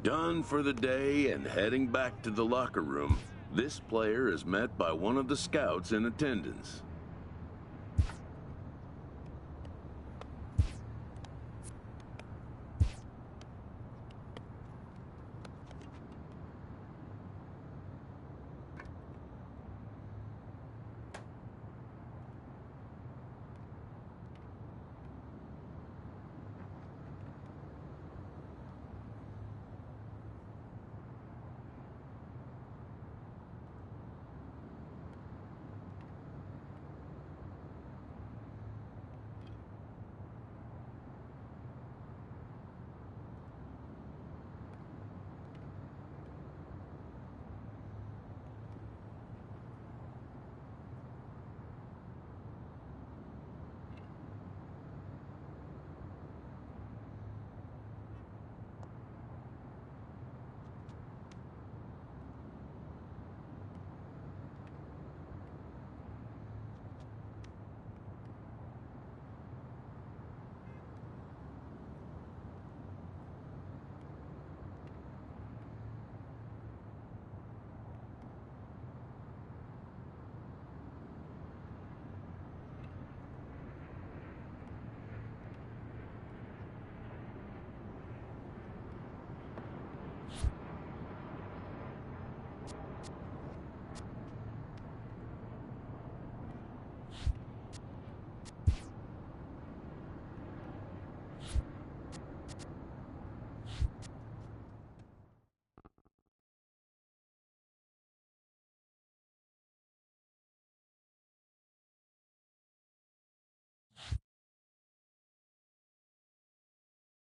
Done for the day and heading back to the locker room, this player is met by one of the scouts in attendance.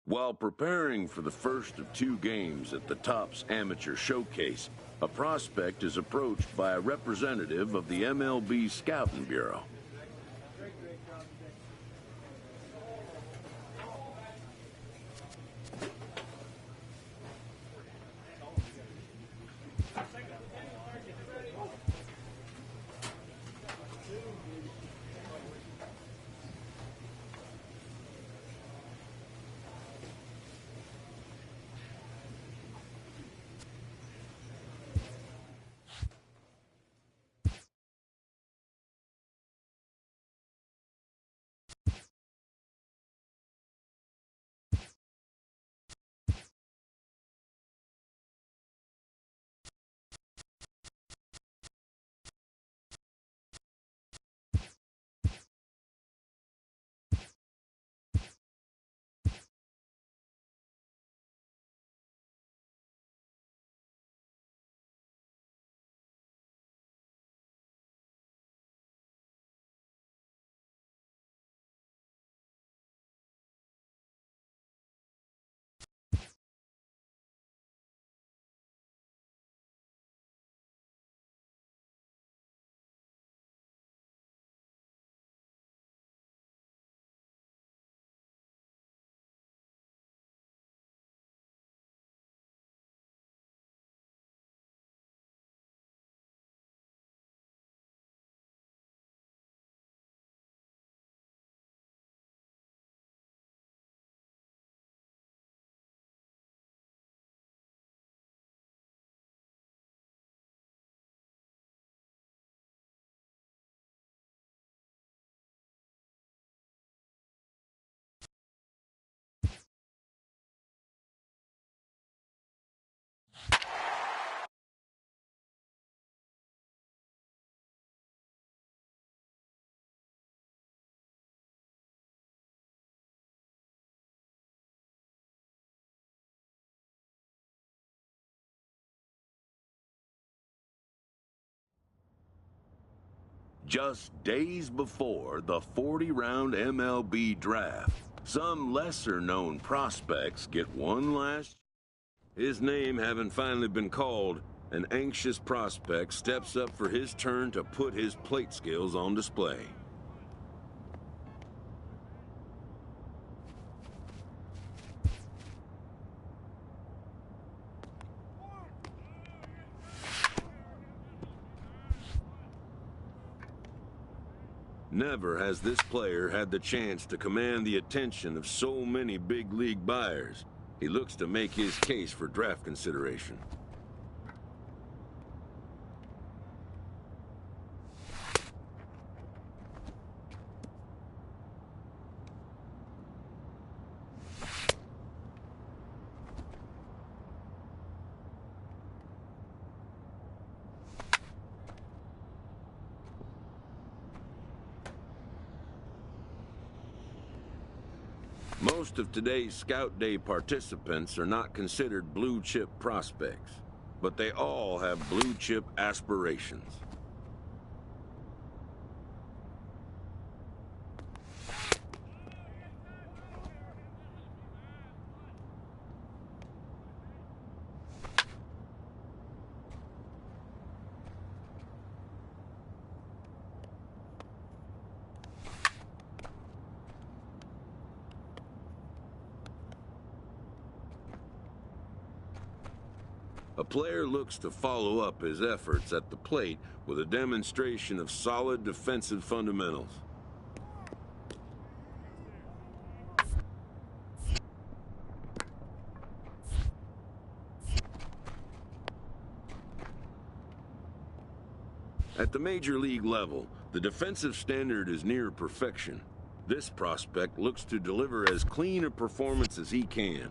While preparing for the first of 2 games at the Topps Amateur Showcase, a prospect is approached by a representative of the MLB Scouting Bureau. Just days before the 40-round MLB draft, some lesser-known prospects get one last. His name having finally been called, an anxious prospect steps up for his turn to put his plate skills on display. Never has this player had the chance to command the attention of so many big league buyers. He looks to make his case for draft consideration. Most of today's Scout Day participants are not considered blue-chip prospects, but they all have blue-chip aspirations. A player looks to follow up his efforts at the plate with a demonstration of solid defensive fundamentals. At the major league level, the defensive standard is near perfection. This prospect looks to deliver as clean a performance as he can.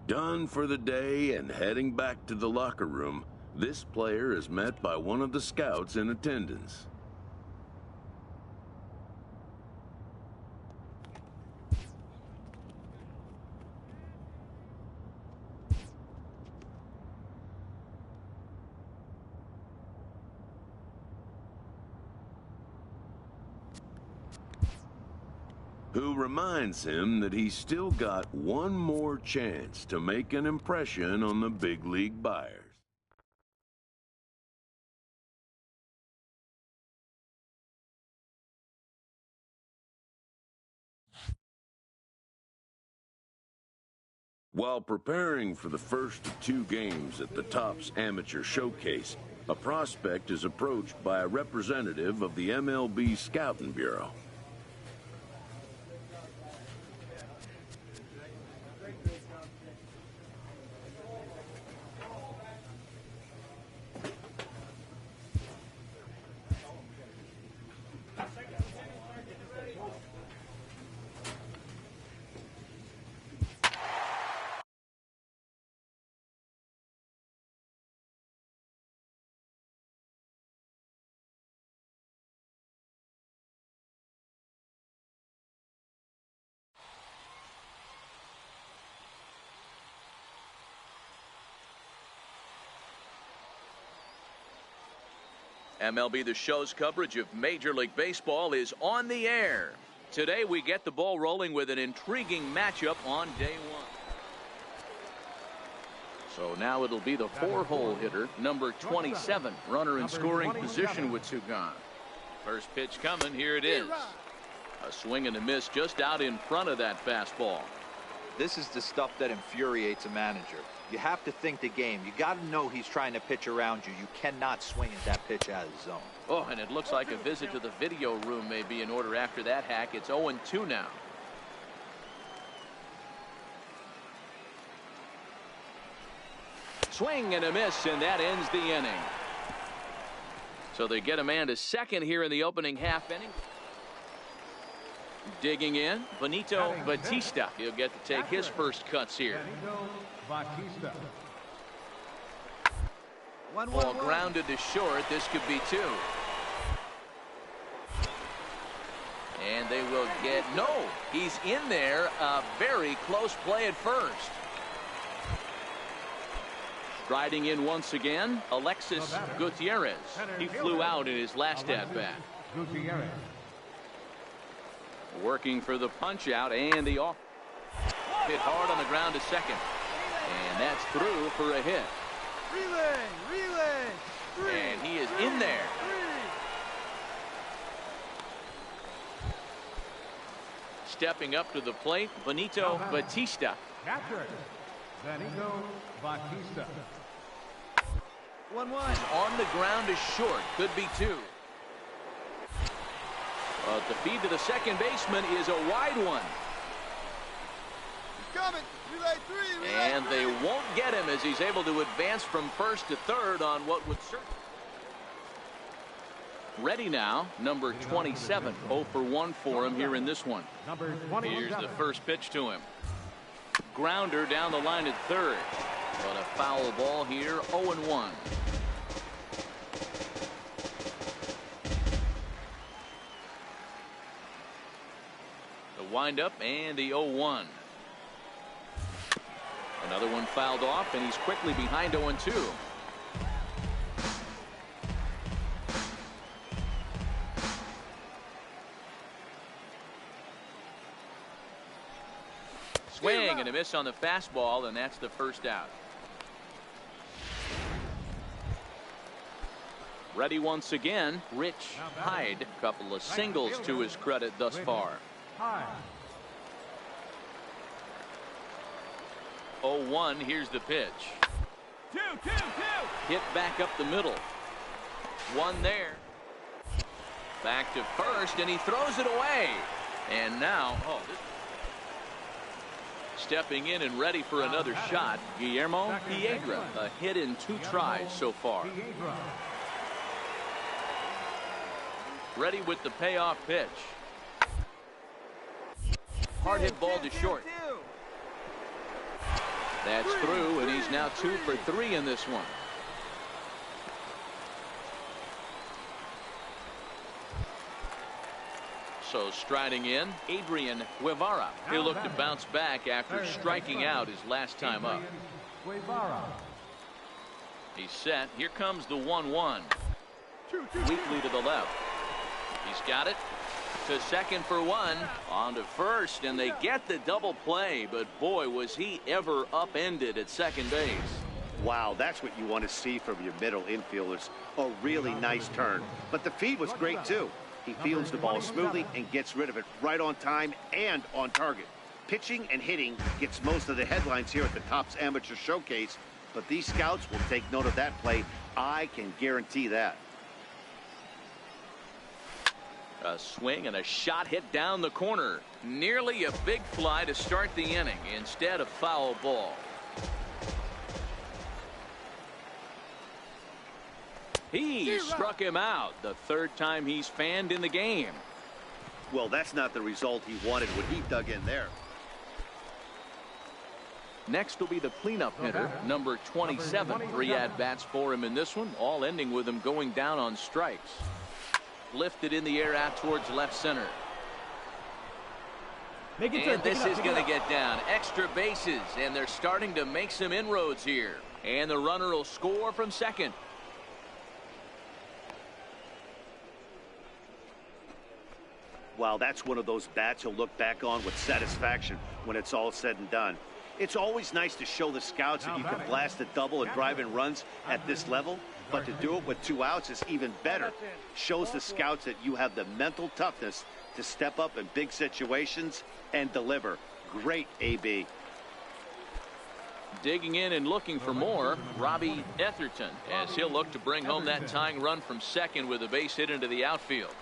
Done for the day and heading back to the locker room, this player is met by one of the scouts in attendance. Who reminds him that he's still got one more chance to make an impression on the big league buyers. While preparing for the first of 2 games at the Topps Amateur Showcase, a prospect is approached by a representative of the MLB Scouting Bureau. MLB The Show's coverage of Major League Baseball is on the air. Today we get the ball rolling with an intriguing matchup on day one. So now it'll be the 4-hole hitter, number 27, runner in scoring position with two gone. First pitch coming, here it is. A swing and a miss just out in front of that fastball. This is the stuff that infuriates a manager. You have to think the game. You got to know he's trying to pitch around you. You cannot swing at that pitch out of the zone. Oh, and it looks like a visit to the video room may be in order after that hack. It's 0-2 now. Swing and a miss, and that ends the inning. So they get a man to second here in the opening half inning. Digging in, Benito Batista. He'll get to take his first cuts here. Ball grounded to short. This could be two. And they will get, no, he's in there. A very close play at first. Striding in once again, Alexis Gutierrez. He flew out in his last at-bat. Working for the punch out and the off. Hit hard on the ground to second. And that's through for a hit. Relay. And he is in there. Stepping up to the plate, Benito Batista. Captured. Benito Batista. 1-1. On the ground is short. Could be two. The feed to the second baseman is a wide one. He's coming. Relay three. And they won't get him as he's able to advance from first to third on what would certainly. Ready now, number 27. 0 for 1 for him here in this one. Here's the first pitch to him. Grounder down the line at third. But a foul ball here, 0-1. Wind up and the 0-1. Another one fouled off, and he's quickly behind 0-2. Swing and a miss on the fastball, and that's the first out. Ready once again, Rich Hyde. A couple of singles to his credit thus far. 0-1, here's the pitch. 2-2-2. Hit back up the middle. One there. Back to first, and he throws it away. And now, stepping in and ready for another shot, Guillermo Piedra. A hit in 2 tries so far. Ready with the payoff pitch. Hard hit ball to short. That's through, and he's now 2 for 3 in this one. So striding in, Adrian Guevara. He'll look to bounce back after striking out his last time up. He's set. Here comes the 1-1. Weakly to the left. He's got it. To second for 1. On to first, and they get the double play, but boy, was he ever upended at second base. Wow, that's what you want to see from your middle infielders. A really nice turn. But the feed was great, too. He fields the ball smoothly and gets rid of it right on time and on target. Pitching and hitting gets most of the headlines here at the Topps Amateur Showcase, but these scouts will take note of that play. I can guarantee that. A swing and a shot hit down the corner. Nearly a big fly to start the inning. Instead, a foul ball. He struck him out. The 3rd time he's fanned in the game. Well, that's not the result he wanted when he dug in there. Next will be the cleanup hitter, number 27. 3 at-bats for him in this one, all ending with him going down on strikes. Lifted in the air out towards left center. And this is going to get down. Extra bases, and they're starting to make some inroads here. And the runner will score from second. Well, that's one of those bats he'll look back on with satisfaction when it's all said and done. It's always nice to show the scouts that you can blast a double and drive in runs at this level, but to do it with 2 outs is even better. Shows the scouts that you have the mental toughness to step up in big situations and deliver. Great, AB. Digging in and looking for more, Robbie Etherton, as he'll look to bring home that tying run from second with a base hit into the outfield.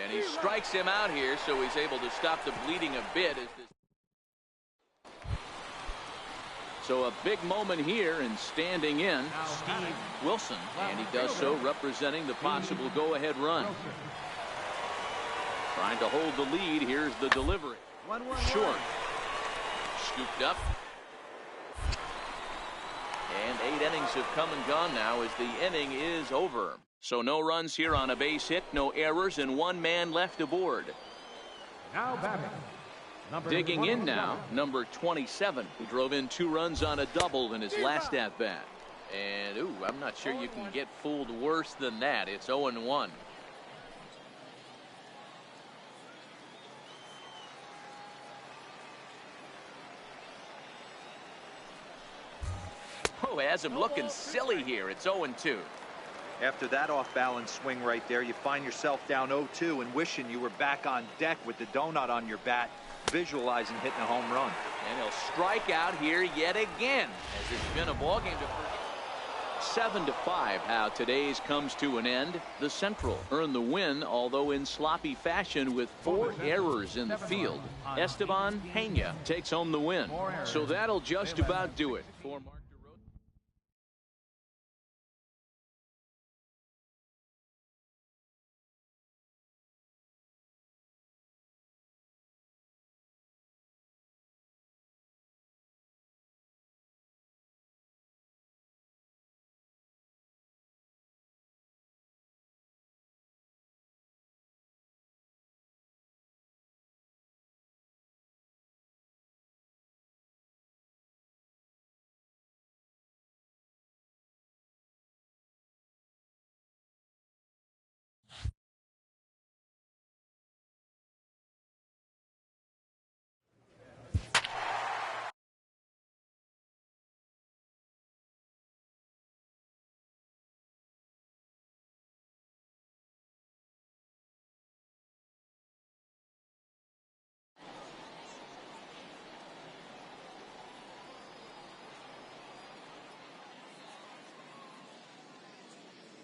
And he strikes him out here, so he's able to stop the bleeding a bit. So a big moment here, and standing in, Steve Wilson, and he does so representing the possible go-ahead run. Trying to hold the lead. Here's the delivery. Short. Scooped up. And 8 innings have come and gone now as the inning is over. So no runs here on a base hit, no errors, and 1 man left aboard. Now batting. Digging in now, number 27, who drove in 2 runs on a double in his last at-bat. And, ooh, I'm not sure you can get fooled worse than that. It's 0-1. Oh, has him looking silly here. It's 0-2. After that off-balance swing right there, you find yourself down 0-2 and wishing you were back on deck with the donut on your bat, visualizing hitting a home run. And he'll strike out here yet again, as it's been a ball game to 7-5. How today's comes to an end. The Central earned the win, although in sloppy fashion with 4 errors in the field. Esteban Pena takes home the win. So that'll just about do it for Mark.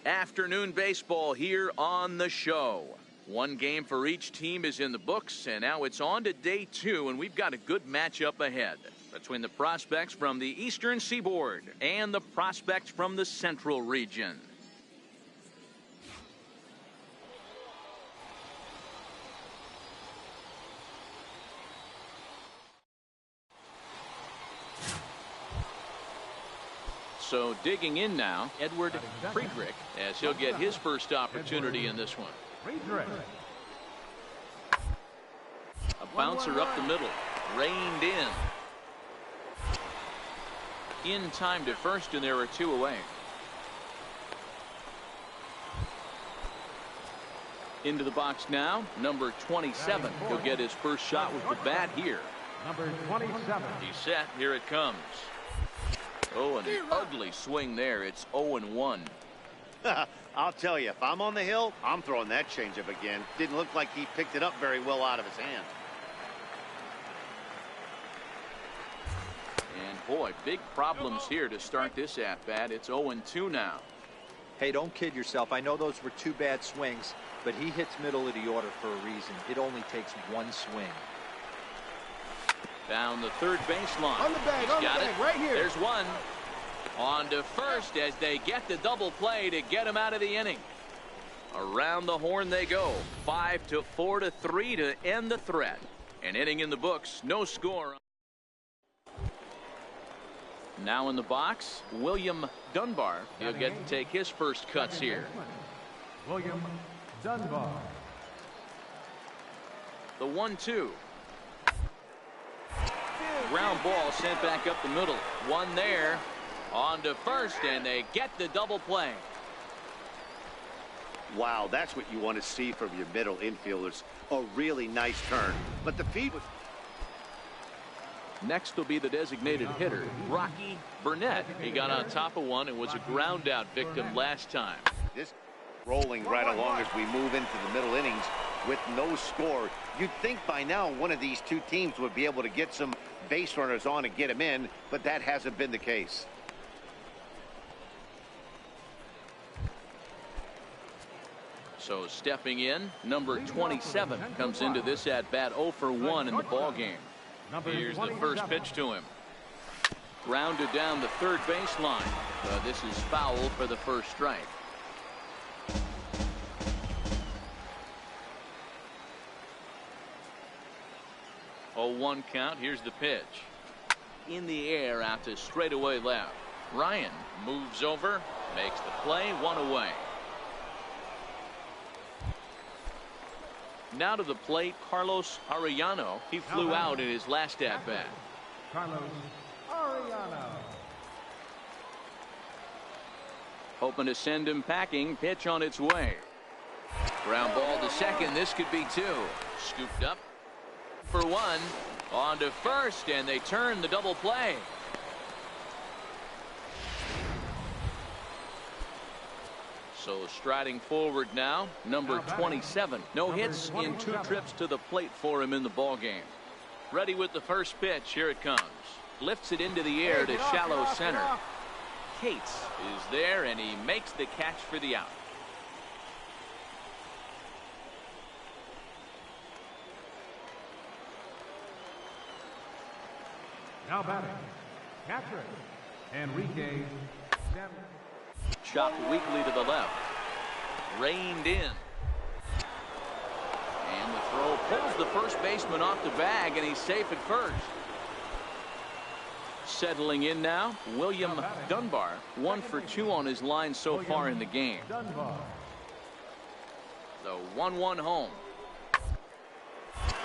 Afternoon baseball here on the show. 1 game for each team is in the books, and now it's on to day 2, and we've got a good matchup ahead between the prospects from the Eastern Seaboard and the prospects from the Central region. So digging in now, Edward Friedrich, as he'll get his first opportunity in this one. A bouncer up the middle, reined in time to first, and there are 2 away. Into the box now, number 27. He'll get his first shot with the bat here. Number 27. He's set. Here it comes. Oh, an ugly swing there. It's 0-1. I'll tell you, if I'm on the hill, I'm throwing that changeup again. Didn't look like he picked it up very well out of his hand. And boy, big problems here to start this at-bat. It's 0-2 now. Hey, don't kid yourself. I know those were 2 bad swings, but he hits middle of the order for a reason. It only takes 1 swing. Down the third baseline. On the bag, He's on the got bag, it. right here. There's 1. On to first as they get the double play to get him out of the inning. Around the horn they go. 5-4-3 to end the threat. An inning in the books. No score. Now in the box, William Dunbar. He'll get to take his first cuts here. William Dunbar. The 1-2. Ground ball sent back up the middle. 1 there. On to first, and they get the double play. Wow, that's what you want to see from your middle infielders. A really nice turn. But the feed was... Next will be the designated hitter, Rocky Burnett. He got on top of one and was a ground out victim last time. This rolling right along as we move into the middle innings with no score. You'd think by now one of these two teams would be able to get some base runners on and get them in, but that hasn't been the case. So stepping in, number 27 comes into this at bat 0 for 1 in the ball game. Here's the first pitch to him. Grounded down the third baseline. This is foul for the first strike. 0-1 count. Here's the pitch. In the air out to straightaway left. Ryan moves over, makes the play, 1 away. Now to the plate, Carlos Arellano. He flew out in his last at bat. Carlos Arellano. Hoping to send him packing. Pitch on its way. Ground ball to second. This could be 2. Scooped up for 1. On to first, and they turn the double play. So striding forward now, number 27. No hits in 2 trips to the plate for him in the ball game. Ready with the first pitch. Here it comes. Lifts it into the air to shallow center. Cates is there, and he makes the catch for the out. Now batting, catcher, Enrique Sem. Chopped weakly to the left. Reined in. And the throw pulls the first baseman off the bag, and he's safe at first. Settling in now, William Dunbar. 1 for 2 on his line so far in the game. The 1-1 home.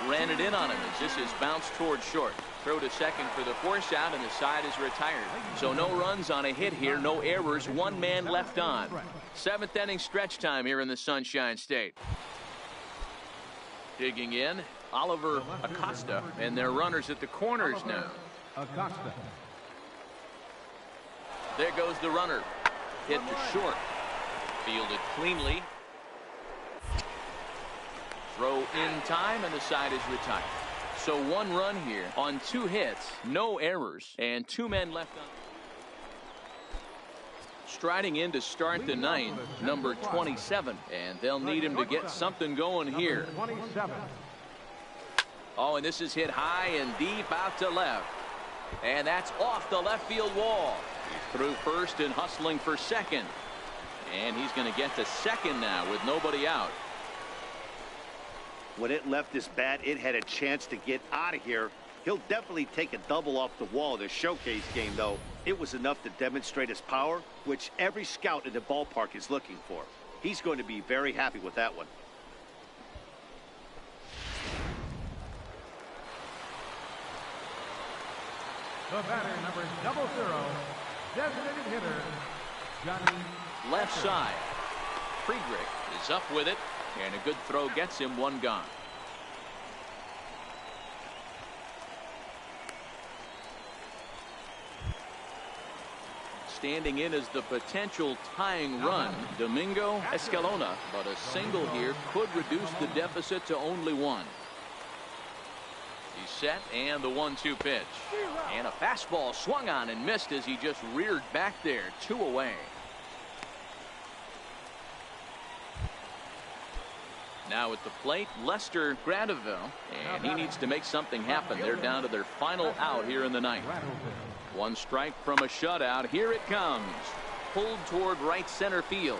Ran it in on him as this is bounced toward short. Throw to second for the force out, and the side is retired. So no runs on a hit here, no errors, 1 man left on. 7th inning stretch time here in the Sunshine State. Digging in, Oliver Acosta, and their runners at the corners now. Acosta. There goes the runner. Hit to short. Fielded cleanly. Throw in time, and the side is retired. So 1 run here on 2 hits, no errors, and 2 men left on. Striding in to start the 9th, number 27, and they'll need him to get something going here. 27. Oh, and this is hit high and deep out to left. And that's off the left field wall. He's through first and hustling for second. And he's going to get to second now with nobody out. When it left his bat, it had a chance to get out of here. He'll definitely take a double off the wall in the showcase game, though. It was enough to demonstrate his power, which every scout in the ballpark is looking for. He's going to be very happy with that one. The batter, number 00, designated hitter, Johnny. Left side. Friedrich is up with it, and a good throw gets him 1 gone. Standing in as the potential tying run, Domingo Escalona, but a single here could reduce the deficit to only 1. He's set, and the 1-2 pitch. And a fastball swung on and missed as he just reared back there. 2 away. Now at the plate, Lester Gradeville, and he needs to make something happen. They're down to their final out here in the 9th. 1 strike from a shutout. Here it comes. Pulled toward right center field.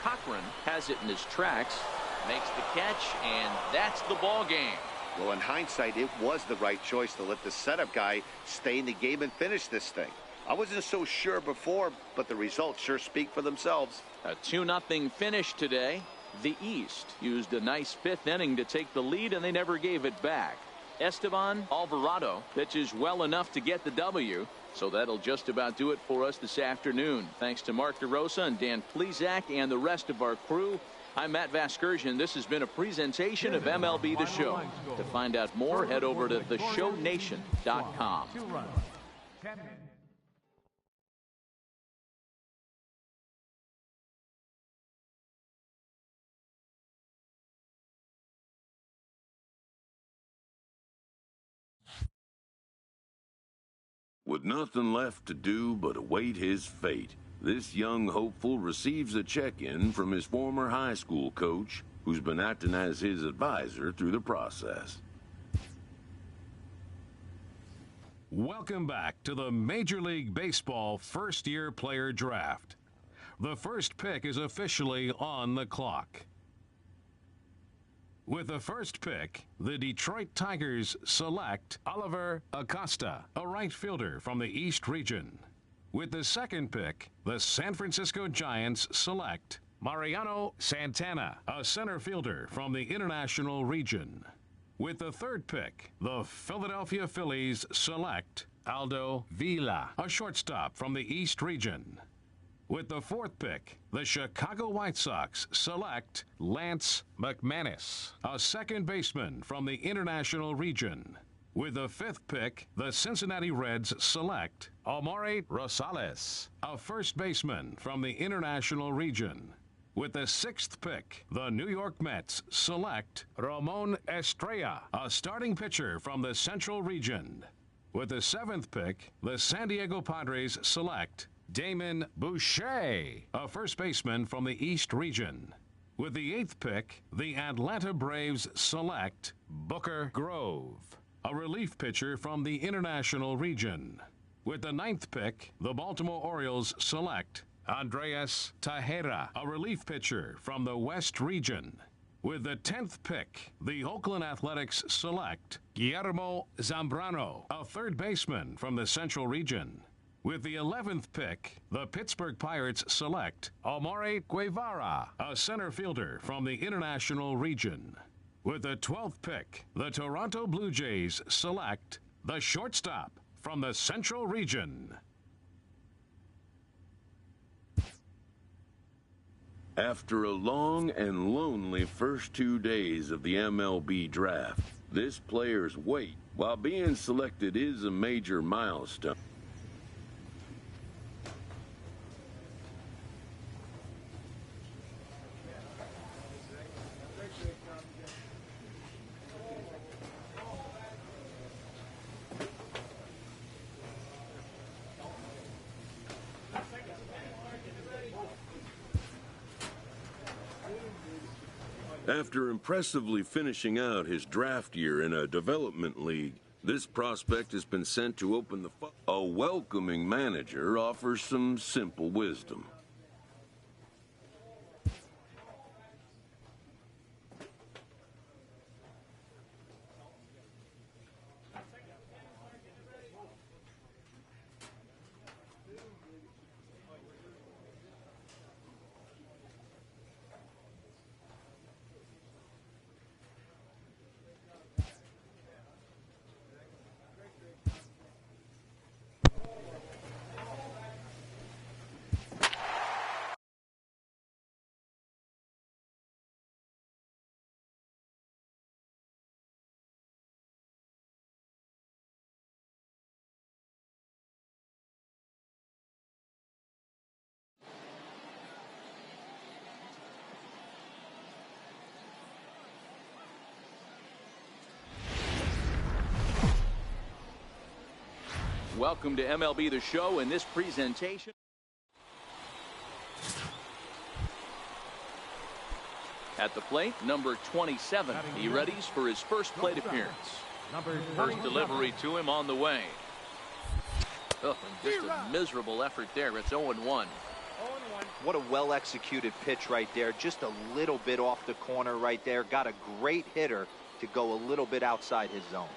Cochran has it in his tracks, makes the catch, and that's the ball game. Well, in hindsight, it was the right choice to let the setup guy stay in the game and finish this thing. I wasn't so sure before, but the results sure speak for themselves. A 2-0 finish today. The East used a nice 5th inning to take the lead, and they never gave it back. Esteban Alvarado pitches well enough to get the W. So that'll just about do it for us this afternoon. Thanks to Mark DeRosa and Dan Plesac and the rest of our crew. I'm Matt Vasgersian. This has been a presentation of MLB The Show. To find out more, head over to theshownation.com. 2 runs. 10. With nothing left to do but await his fate, this young hopeful receives a check-in from his former high school coach, who's been acting as his advisor through the process. Welcome back to the Major League Baseball first-year player draft. The first pick is officially on the clock. With the first pick, the Detroit Tigers select Oliver Acosta, a right fielder from the East region. With the second pick, the San Francisco Giants select Mariano Santana, a center fielder from the International region. With the third pick, the Philadelphia Phillies select Aldo Vila, a shortstop from the East region. With the fourth pick, the Chicago White Sox select Lance McManus, a second baseman from the International region. With the fifth pick, the Cincinnati Reds select Omari Rosales, a first baseman from the International region. With the sixth pick, the New York Mets select Ramon Estrella, a starting pitcher from the Central region. With the seventh pick, the San Diego Padres select Damon Boucher, a first baseman from the East region. With the eighth pick, the Atlanta Braves select Booker Grove, a relief pitcher from the International region. With the ninth pick, the Baltimore Orioles select Andreas Tejera, a relief pitcher from the West region. With the 10th pick, the Oakland Athletics select Guillermo Zambrano, a third baseman from the Central region. With the 11th pick, the Pittsburgh Pirates select Omari Guevara, a center fielder from the International region. With the 12th pick, the Toronto Blue Jays select the shortstop from the Central region. After a long and lonely first 2 days of the MLB draft, this player's wait while being selected is a major milestone. After impressively finishing out his draft year in a development league, this prospect has been sent to open the A welcoming manager offers some simple wisdom. Welcome to MLB The Show. In this presentation, at the plate, number 27. He readies for his first plate appearance. First delivery to him on the way. Oh, and just a miserable effort there. It's 0-1. What a well-executed pitch right there. Just a little bit off the corner right there. Got a great hitter to go a little bit outside his zone.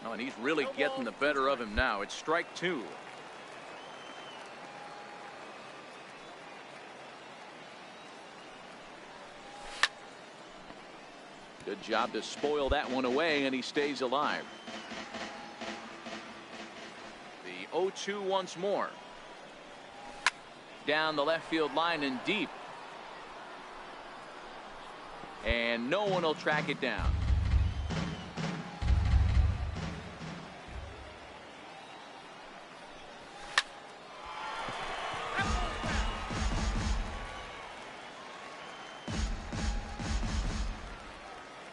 Oh, and he's really getting the better of him now. It's strike two. Good job to spoil that one away, and he stays alive. The 0-2 once more. down the left field line and deep. And no one will track it down.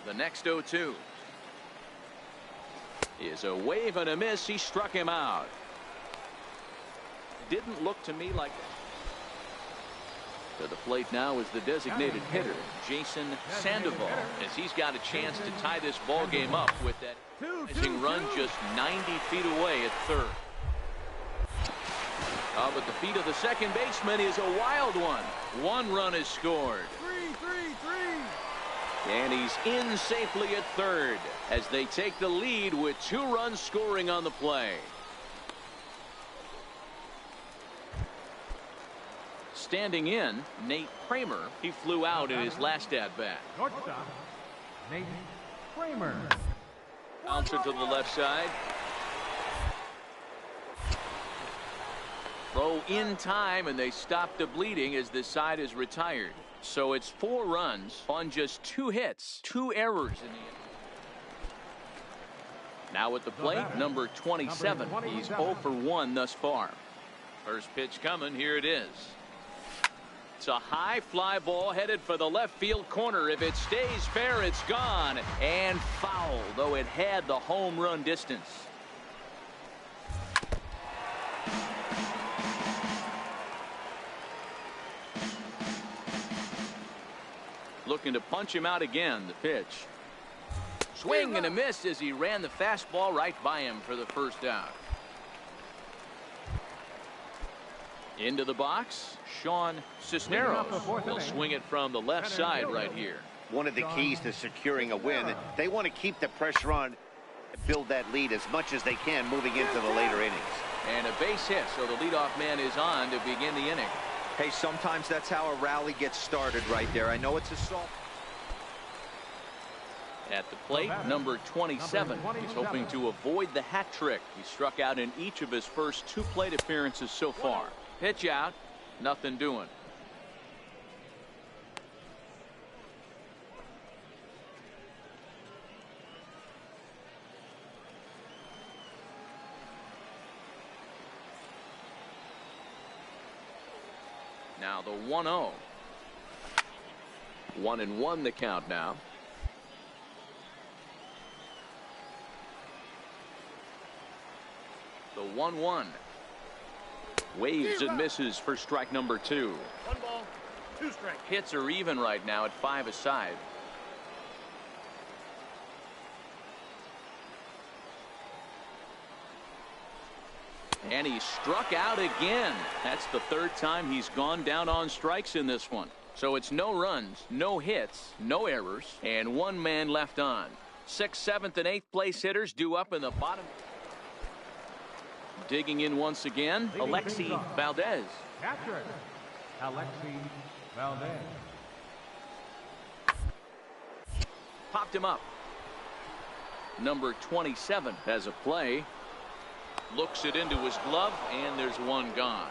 The next 0-2 is a wave and a miss. He struck him out. Didn't look to me like that. To the plate now is the designated hitter, Jason Sandoval, as he's got a chance to tie this ball game up with that rising run just 90 feet away at third. But the feet of the second baseman is a wild one. One run is scored. 3-3-3. And he's in safely at third as they take the lead with 2 runs scoring on the play. Standing in, Nate Kramer. He flew out in his last at-bat. Shortstop, Nate Kramer. Bouncer to the left side. Throw in time, and they stop the bleeding as this side is retired. So it's 4 runs on just 2 hits, 2 errors in the end. Now at the plate, number 27. He's 0 for 1 thus far. First pitch coming. Here it is. It's a high fly ball headed for the left field corner. If it stays fair, it's gone. And foul, though it had the home run distance. Looking to punch him out again. The pitch. Swing and a miss as he ran the fastball right by him for the first out. Into the box, Sean Cisneros will swing it from the left side right here. One of the keys to securing a win, they want to keep the pressure on, build that lead as much as they can moving into the later innings. And a base hit, so the leadoff man is on to begin the inning. Hey, sometimes that's how a rally gets started right there. I know it's a soft. At the plate, number 27. He's hoping to avoid the hat trick. He struck out in each of his first 2 plate appearances so far. Pitch out, nothing doing. Now the 1-0. 1-1 the count now. The 1-1. Waves and misses for strike number 2. 1 ball, 2 strikes. Hits are even right now at 5 aside. And he struck out again. That's the 3rd time he's gone down on strikes in this one. So it's no runs, no hits, no errors, and 1 man left on. 6th, 7th, and 8th place hitters due up in the bottom. Digging in once again, Alexi Valdez. Catcher, Alexi Valdez. Popped him up. Number 27 has a play. Looks it into his glove, and there's 1 gone.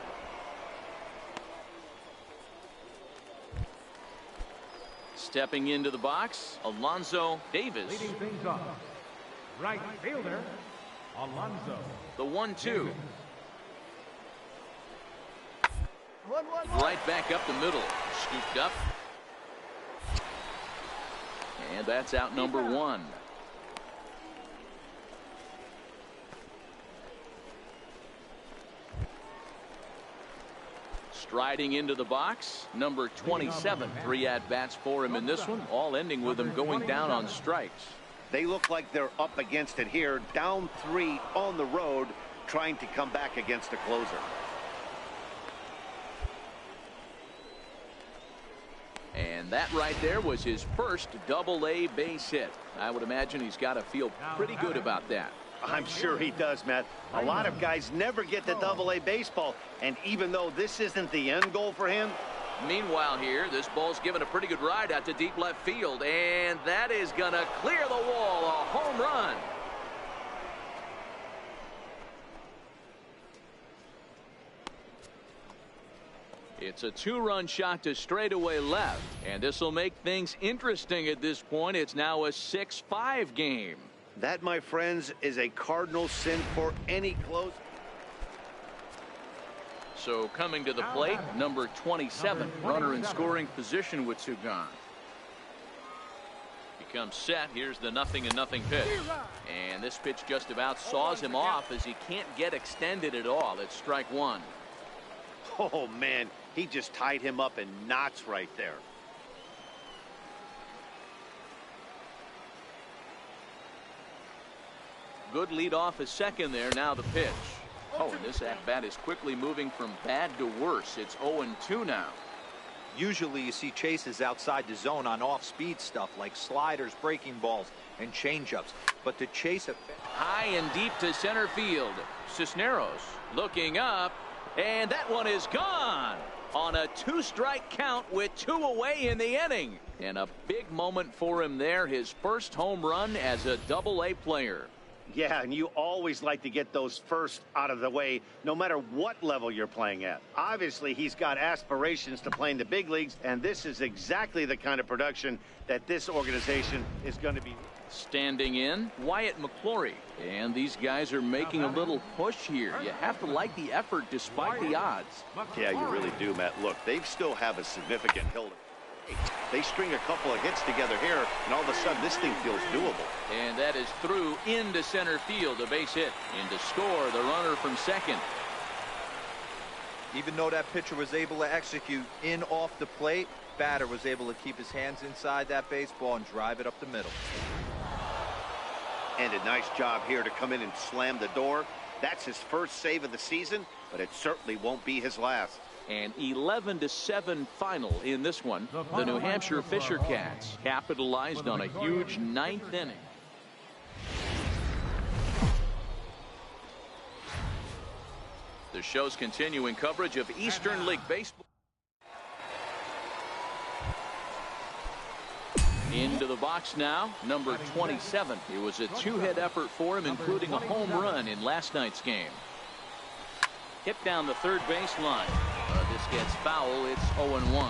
Stepping into the box, Alonzo Davis. Leading things off, right fielder, Alonzo. The 1-2. 1-1-1. Right back up the middle. Scooped up. And that's out number 1. Striding into the box, number 27. 3 at-bats for him in this one, all ending with him going down on strikes. They look like they're up against it here, down 3 on the road, trying to come back against a closer. And that right there was his first double-A base hit. I would imagine he's got to feel pretty good about that. I'm sure he does, Matt. A lot of guys never get to double-A baseball, and even though this isn't the end goal for him. Meanwhile here, this ball's given a pretty good ride out to deep left field, and that is going to clear the wall. A home run. It's a 2-run shot to straightaway left, and this will make things interesting at this point. It's now a 6-5 game. That, my friends, is a cardinal sin for any close. So coming to the plate, number 27, runner in scoring position with two gone. He comes set. Here's the 0-0 pitch. And this pitch just about saws him off as he can't get extended at all. It's strike one. Oh, man, he just tied him up in knots right there. Good lead off a second there. Now the pitch. Oh, and this at-bat is quickly moving from bad to worse. It's 0-2 now. Usually you see chases outside the zone on off-speed stuff like sliders, breaking balls, and changeups. But to chase a high and deep to center field. Cisneros looking up, and that one is gone on a 2-strike count with 2 away in the inning. And a big moment for him there. His first home run as a Double-A player. Yeah, and you always like to get those first out of the way, no matter what level you're playing at. Obviously, he's got aspirations to play in the big leagues, and this is exactly the kind of production that this organization is going to be. Standing in, Wyatt McClory. And these guys are making a little push here. You have to like the effort despite the odds. Yeah, you really do, Matt. Look, they still have a significant hill. They string a couple of hits together here, and all of a sudden this thing feels doable. And that is through into center field, a base hit. In to score, the runner from second. Even though that pitcher was able to execute in off the plate, batter was able to keep his hands inside that baseball and drive it up the middle. And a nice job here to come in and slam the door. That's his first save of the season, but it certainly won't be his last. An 11-7 final in this one. The New Hampshire Fisher Cats capitalized on a huge 9th inning. The show's continuing coverage of Eastern League Baseball. Into the box now, number 27. It was a 2-hit effort for him, including a home run in last night's game. Hit down the third baseline. This gets foul. It's 0-1.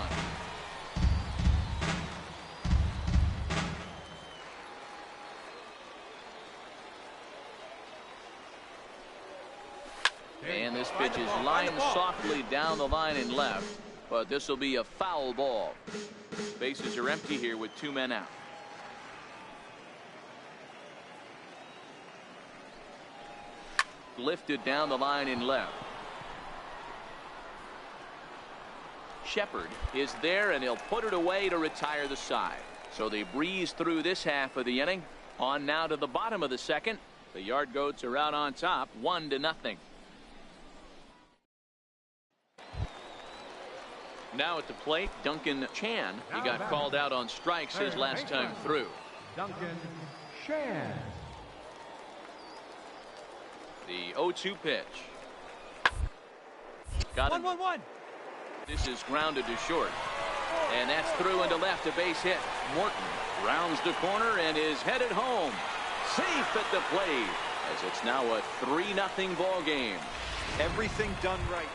And this pitch is lined softly down the line and left, but this will be a foul ball. Bases are empty here with 2 men out. Lifted down the line and left. Shepard is there, and he'll put it away to retire the side. So they breeze through this half of the inning. On now to the bottom of the second. The Yard Goats are out on top, 1-0. Now at the plate, Duncan Chan. He got called out on strikes his last time through. Duncan Chan. The 0-2 pitch. Got it. 1-1-1. This is grounded to short. And that's through into left, a base hit. Morton rounds the corner and is headed home. Safe at the plate, as it's now a 3-0 ball game. Everything done right.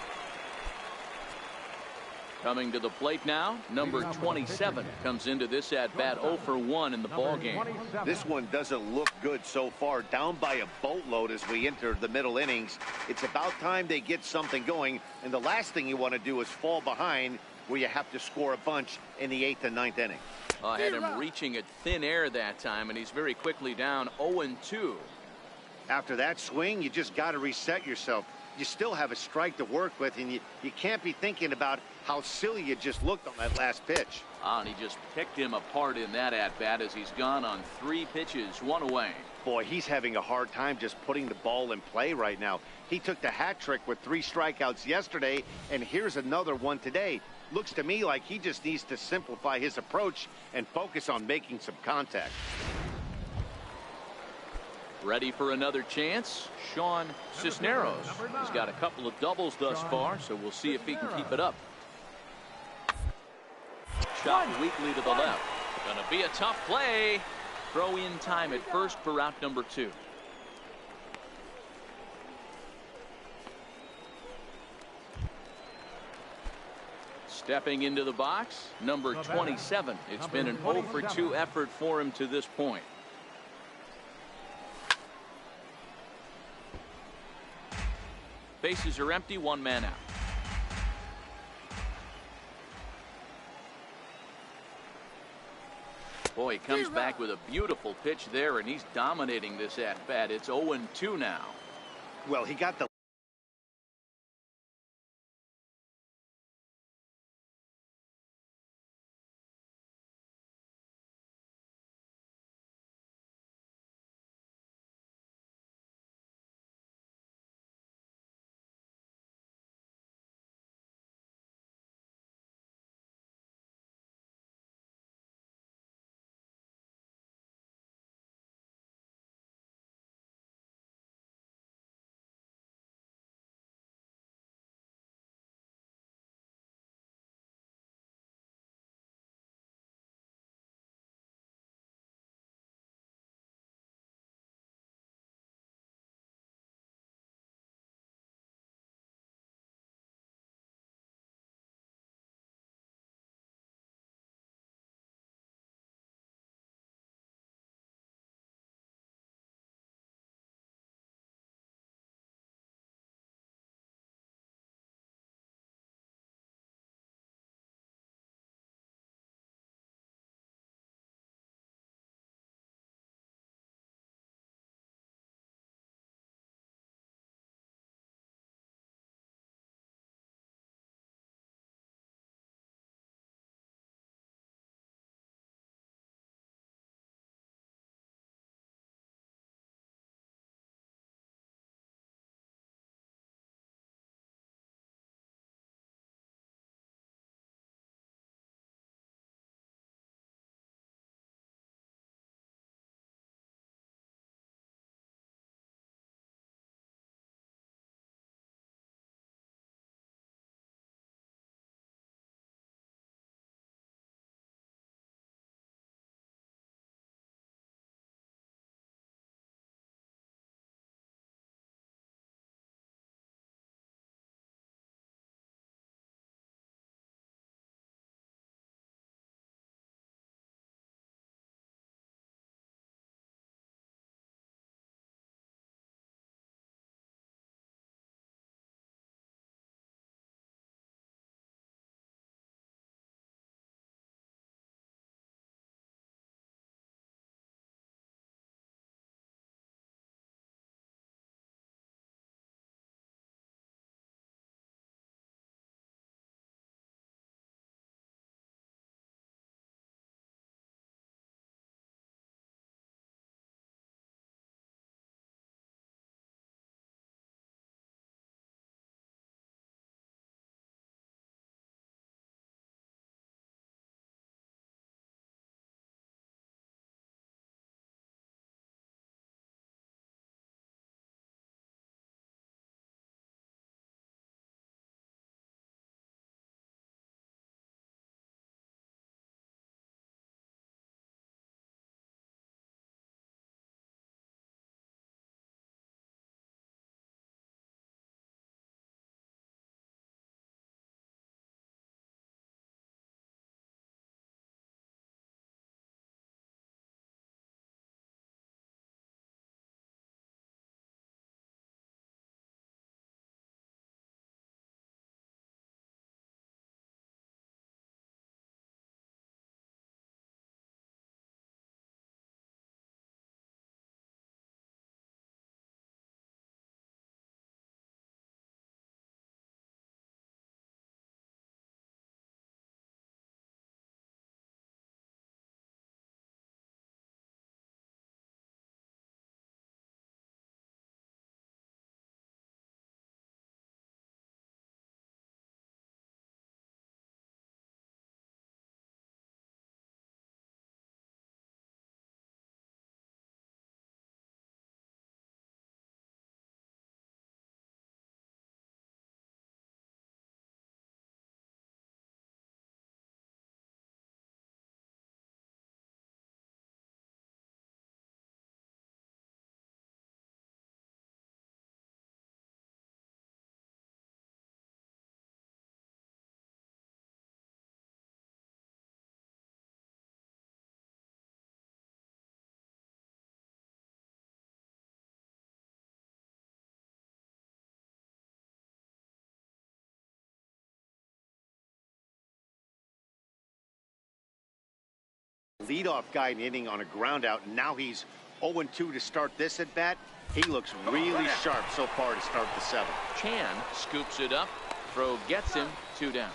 Coming to the plate now, number 27 comes into this at bat 0 for 1 in the ball game. This one doesn't look good so far. Down by a boatload as we enter the middle innings. It's about time they get something going, and the last thing you want to do is fall behind where you have to score a bunch in the 8th and 9th inning. I had him reaching at thin air that time, and he's very quickly down 0-2. After that swing, you just got to reset yourself. You still have a strike to work with, and you can't be thinking about how silly you just looked on that last pitch. And he just picked him apart in that at-bat as he's gone on 3 pitches, 1 away. Boy, he's having a hard time just putting the ball in play right now. He took the hat trick with 3 strikeouts yesterday, and here's another one today. Looks to me like he just needs to simplify his approach and focus on making some contact. Ready for another chance? Sean Cisneros. He's got a couple of doubles thus far, so we'll see if he can keep it up. Shot weakly to the left. Gonna be a tough play. Throw in time at first for out number 2. Stepping into the box, number 27. It's been an 0 for 2 effort for him to this point. Bases are empty, 1 man out. Boy, he comes back with a beautiful pitch there, and he's dominating this at-bat. It's 0-2 now. Well, he got the leadoff guy in the inning on a ground out, and now he's 0-2 to start this at bat. He looks really sharp so far to start the 7th. Chan scoops it up. Throw gets him. 2 down.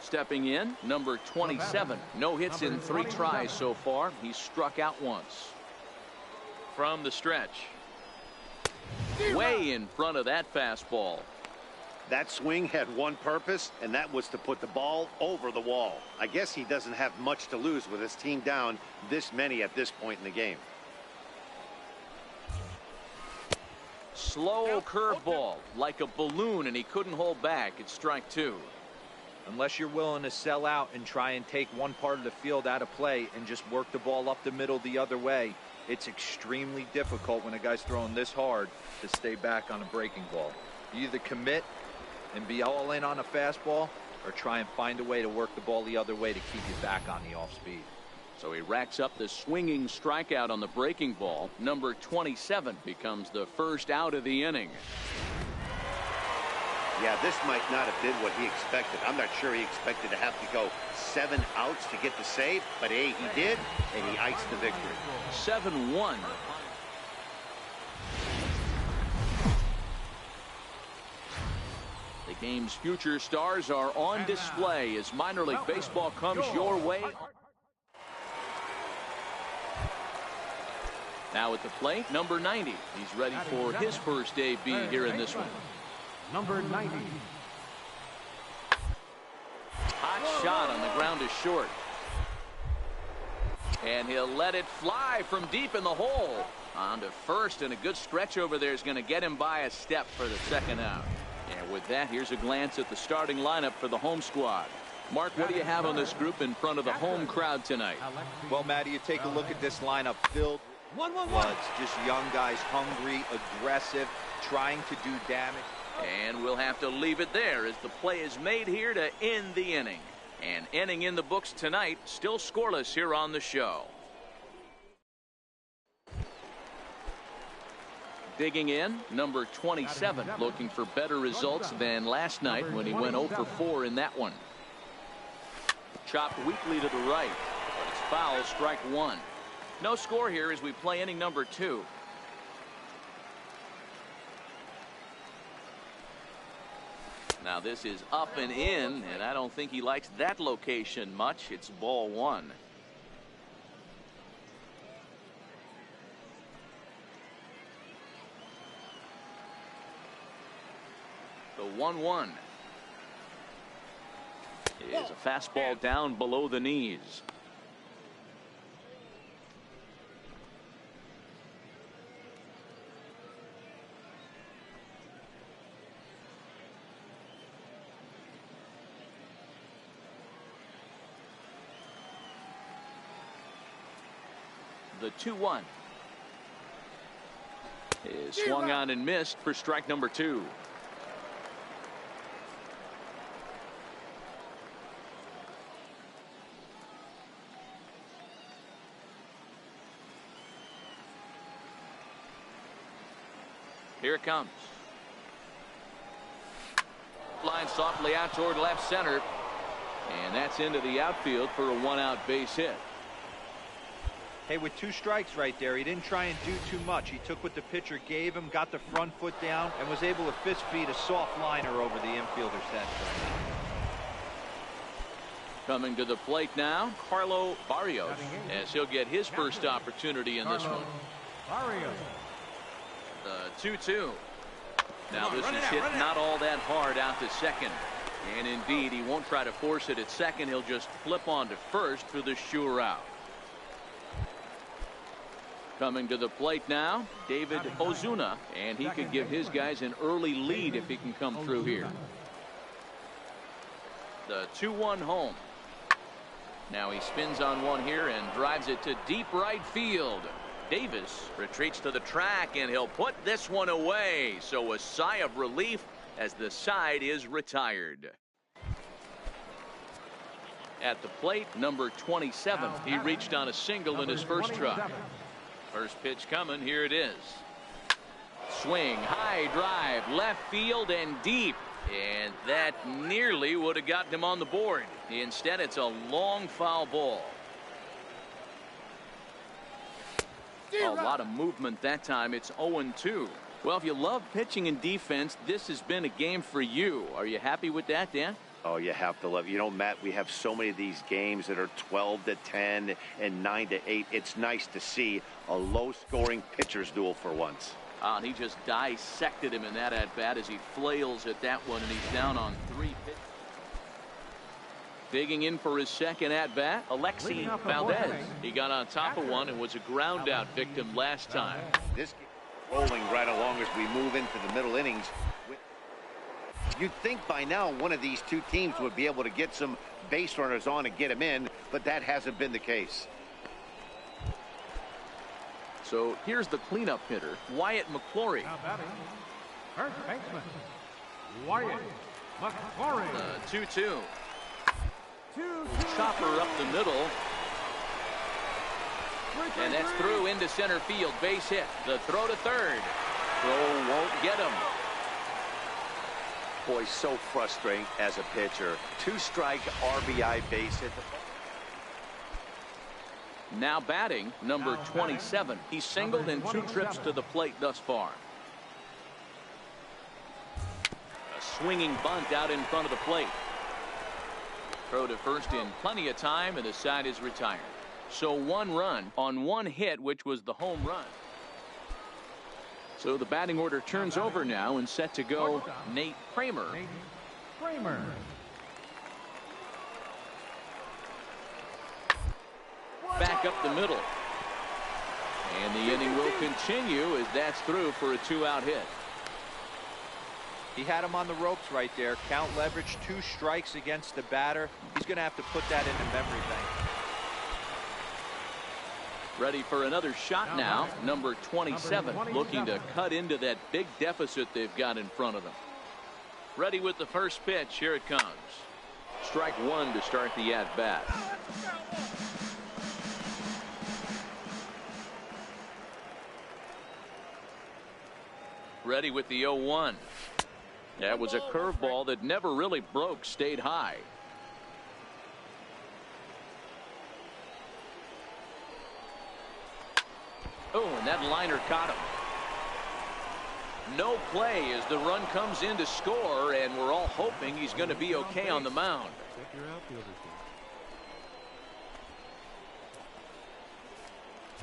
Stepping in, number 27. No hits in 3 tries so far. He's struck out once. From the stretch. Way in front of that fastball. That swing had one purpose, and that was to put the ball over the wall. I guess he doesn't have much to lose with his team down this many at this point in the game. Slow curveball, like a balloon, and he couldn't hold back. It's strike 2. Unless you're willing to sell out and try and take one part of the field out of play and just work the ball up the middle the other way, it's extremely difficult when a guy's throwing this hard to stay back on a breaking ball. You either commit and be all in on a fastball or try and find a way to work the ball the other way to keep you back on the off speed. So he racks up the swinging strikeout on the breaking ball. Number 27 becomes the first out of the inning. Yeah, this might not have been what he expected. I'm not sure he expected to have to go 7 outs to get the save, but hey, he did, and he iced the victory. 7-1. The game's future stars are on display as minor league baseball comes your way. Now at the plate, number 90. He's ready for his first debut here in this one. Number 90. Hot shot on the ground is short. And he'll let it fly from deep in the hole. On to first, and a good stretch over there is going to get him by a step for the second out. And with that, here's a glance at the starting lineup for the home squad. Mark, what do you have on this group in front of the home crowd tonight? Well, Matty, you take a look at this lineup filled with bloods, just young guys, hungry, aggressive, trying to do damage. And we'll have to leave it there as the play is made here to end the inning. And inning in the books tonight, still scoreless here on the show. Digging in, number 27, looking for better results than last night when he went 0 for 4 in that one. Chopped weakly to the right, but it's foul, strike 1. No score here as we play inning number 2. Now this is up and in, and I don't think he likes that location much. It's ball 1. The 1-1 is a fastball down below the knees. The 2-1 is swung on and missed for strike number 2. Here it comes. Line softly out toward left center. And that's into the outfield for a 1-out base hit. Hey, with 2 strikes right there, he didn't try and do too much. He took what the pitcher gave him, got the front foot down, and was able to fist feed a soft liner over the infielder's head. Coming to the plate now, Carlo Barrios, as he'll get his first opportunity in this one. Barrios. The 2-2. Now this is hit not all that hard out to second. And indeed, he won't try to force it at second. He'll just flip on to first for the sure out. Coming to the plate now, David Ozuna, and he could give his guys an early lead if he can come through here. The 2-1 home. Now he spins on one here and drives it to deep right field. Davis retreats to the track, and he'll put this one away. So a sigh of relief as the side is retired. At the plate, number 27. He reached on a single in his first try. First pitch coming. Here it is. Swing, high drive, left field and deep. And that nearly would have gotten him on the board. Instead, it's a long foul ball. A lot of movement that time. It's 0-2. Well, if you love pitching and defense, this has been a game for you. Are you happy with that, Dan? Oh, you have to love it. You know, Matt, we have so many of these games that are 12-10 and 9-8. It's nice to see a low-scoring pitcher's duel for once. And he just dissected him in that at-bat as he flails at that one, and he's down on 3 pitches. Digging in for his second at-bat, Alexi Valdez. He got on top of one and was a ground-out victim last time. This game rolling right along as we move into the middle innings. You'd think by now one of these two teams would be able to get some base runners on and get them in, but that hasn't been the case. So here's the cleanup hitter, Wyatt McClory. Now batting, first baseman, Wyatt McClory. 2-2. Chopper up the middle. And that's through into center field. Base hit. The throw to third. Throw won't get him. Boy, so frustrating as a pitcher. 2-strike RBI base hit. Now batting, number 27. He's singled in 2 trips to the plate thus far. A swinging bunt out in front of the plate. Throw to first in plenty of time, and the side is retired. So 1 run on 1 hit, which was the home run. So the batting order turns over now and set to go Nate Kramer. Back up the middle. And the inning will continue as that's through for a 2-out hit. He had him on the ropes right there. Count leverage, 2 strikes against the batter. He's going to have to put that in the memory bank. Ready for another shot now. Number 27 looking to cut into that big deficit they've got in front of them. Ready with the first pitch. Here it comes. Strike 1 to start the at-bat. Ready with the 0-1. That was a curveball that never really broke, stayed high. Oh, and that liner caught him. No play as the run comes in to score, and we're all hoping he's going to be okay on the mound.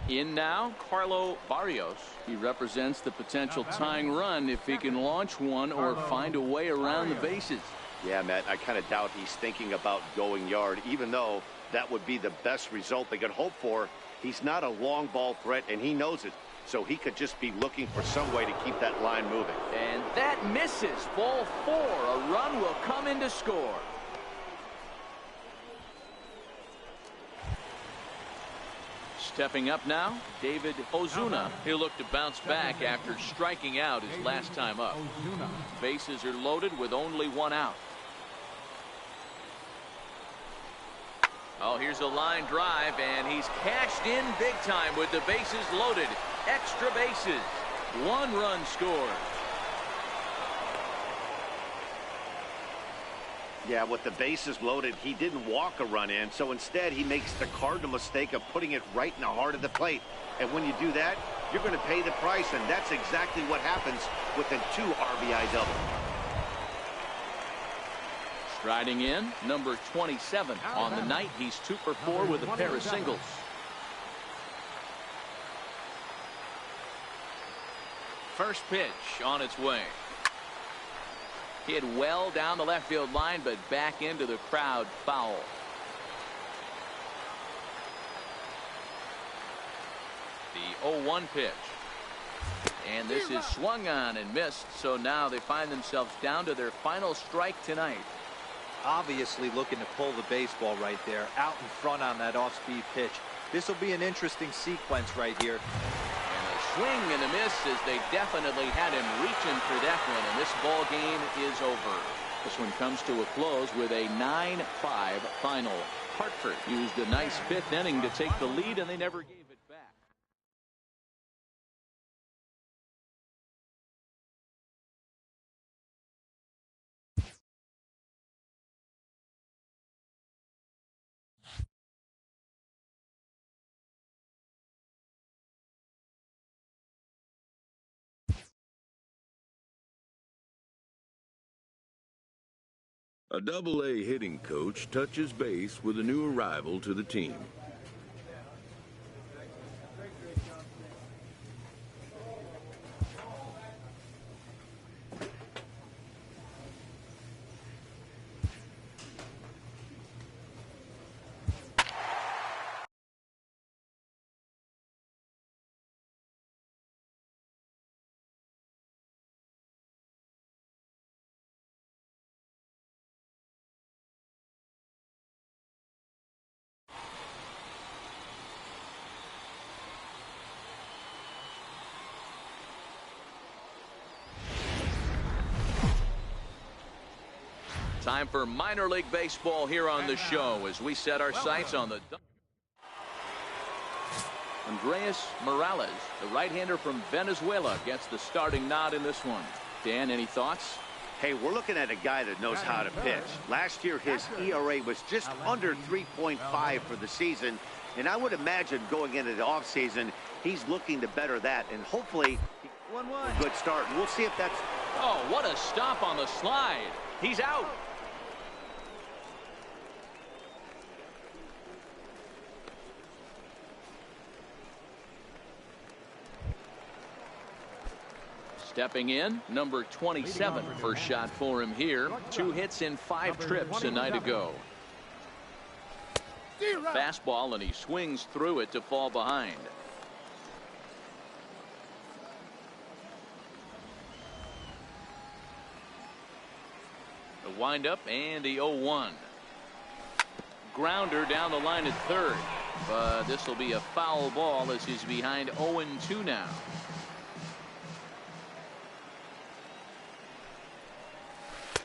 In now, Carlo Barrios. He represents the potential tying run if he can launch one or find a way around the bases. Yeah, Matt, I kind of doubt he's thinking about going yard, even though that would be the best result they could hope for. He's not a long ball threat, and he knows it. So he could just be looking for some way to keep that line moving. And that misses. Ball 4. A run will come in to score. Stepping up now, David Ozuna. He'll look to bounce back after striking out his last time up. Bases are loaded with only 1 out. Oh, here's a line drive, and he's cashed in big time with the bases loaded. Extra bases. 1 run scored. Yeah, with the bases loaded, he didn't walk a run in, so instead he makes the cardinal mistake of putting it right in the heart of the plate. And when you do that, you're going to pay the price, and that's exactly what happens with a 2 RBI double. Striding in, number 27. On the night, he's 2 for 4 with a pair of singles. First pitch on its way. Hit well down the left field line, but back into the crowd, foul. The 0-1 pitch. And this is swung on and missed, so now they find themselves down to their final strike tonight. Obviously looking to pull the baseball right there, out in front on that off-speed pitch. This will be an interesting sequence right here. Swing and a miss as they definitely had him reaching for that one, and this ball game is over. This one comes to a close with a 9-5 final. Hartford used a nice 5th inning to take the lead, and they never gave it back. A Double-A hitting coach touches base with a new arrival to the team. Time for minor league baseball here on the show as we set our sights on the Andres Morales, the right-hander from Venezuela, gets the starting nod in this one. Dan, any thoughts? Hey, we're looking at a guy that knows how to pitch. Last year, his ERA was just under 3.5 for the season, and I would imagine going into the offseason, he's looking to better that, and hopefully a good start. We'll see if that's... Oh, what a stop on the slide. He's out. Stepping in, number 27. First shot for him here. 2 hits in 5 trips a night ago. Fastball, and he swings through it to fall behind. The windup and the 0-1. Grounder down the line at third. But this will be a foul ball as he's behind 0-2 now.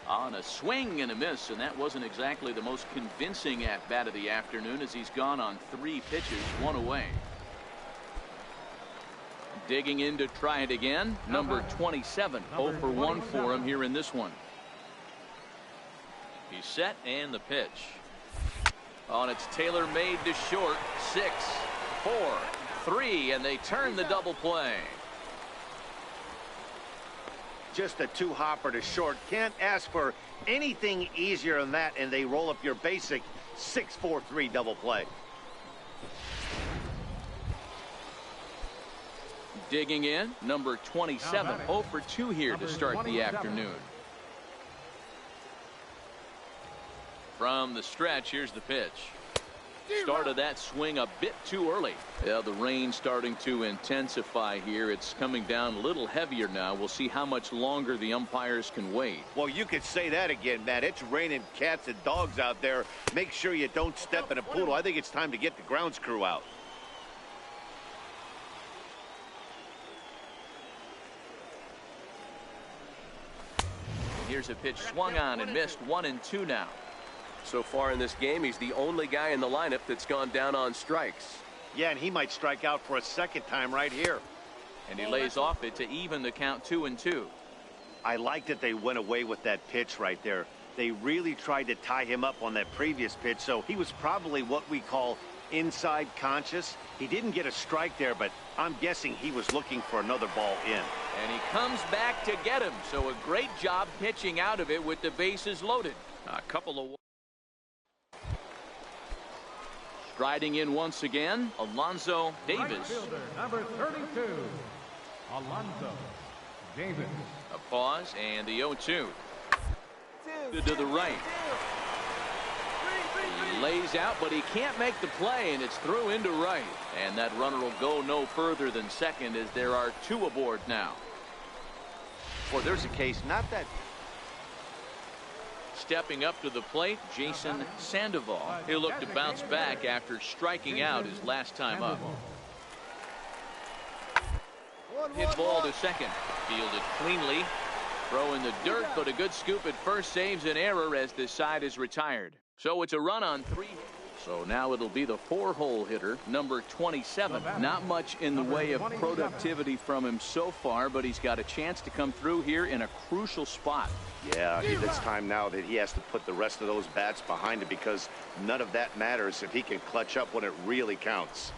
On a swing and a miss, and that wasn't exactly the most convincing at-bat of the afternoon as he's gone on 3 pitches, 1 away. Digging in to try it again, number 27. 0 for 1 for him here in this one. He's set, and the pitch. Oh, and it's tailor-made to short. 6, 4, 3, and they turn the double play. Just a 2-hopper to short. Can't ask for anything easier than that, and they roll up your basic 6-4-3 double play. Digging in, number 27. 0 for 2 here to start the afternoon. From the stretch, here's the pitch. Started that swing a bit too early. Yeah, the rain starting to intensify here. It's coming down a little heavier now. We'll see how much longer the umpires can wait. Well, you could say that again, Matt. It's raining cats and dogs out there. Make sure you don't step in a poodle. I think it's time to get the grounds crew out. Here's a pitch swung on and missed. 1-2 now. So far in this game, he's the only guy in the lineup that's gone down on strikes. Yeah, and he might strike out for a second time right here. And he lays off it to even the count 2-2. I like that they went away with that pitch right there. They really tried to tie him up on that previous pitch, so he was probably what we call inside conscious. He didn't get a strike there, but I'm guessing he was looking for another ball in. And he comes back to get him, so a great job pitching out of it with the bases loaded. A couple of... Striding in once again, Alonzo Davis. Right fielder, number 32, Alonzo Davis. A pause and the 0-2. To the right. He lays out, but he can't make the play, and it's through into right. And that runner will go no further than second as there are 2 aboard now. Well, there's a case, not that... Stepping up to the plate, Jason Sandoval. He'll look to bounce back after striking out his last time up. Hit ball to second. Fielded cleanly. Throw in the dirt, but a good scoop at first saves an error as this side is retired. So it's a run on 3. So now it'll be the 4-hole hitter, number 27. Not much in the way of productivity from him so far, but he's got a chance to come through here in a crucial spot. Yeah, it's time now that he has to put the rest of those bats behind him because none of that matters if he can clutch up when it really counts.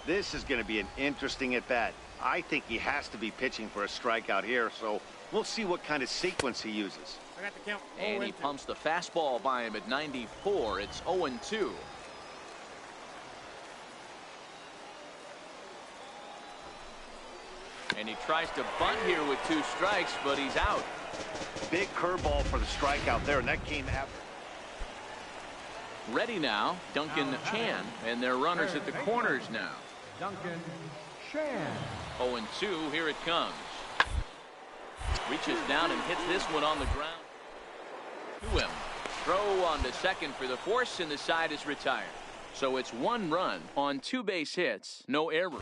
This is going to be an interesting at-bat. I think he has to be pitching for a strikeout here, so we'll see what kind of sequence he uses. I got the count. And he pumps the fastball by him at 94. It's 0-2. And he tries to bunt here with 2 strikes, but he's out. Big curveball for the strikeout there, and that came after. Ready now, Duncan Chan, and they're runners at the corners now. Duncan Chan. 0-2, here it comes. Reaches down and hits this one on the ground. To him. Throw on to second for the force, and the side is retired. So it's 1 run on 2 base hits, no errors.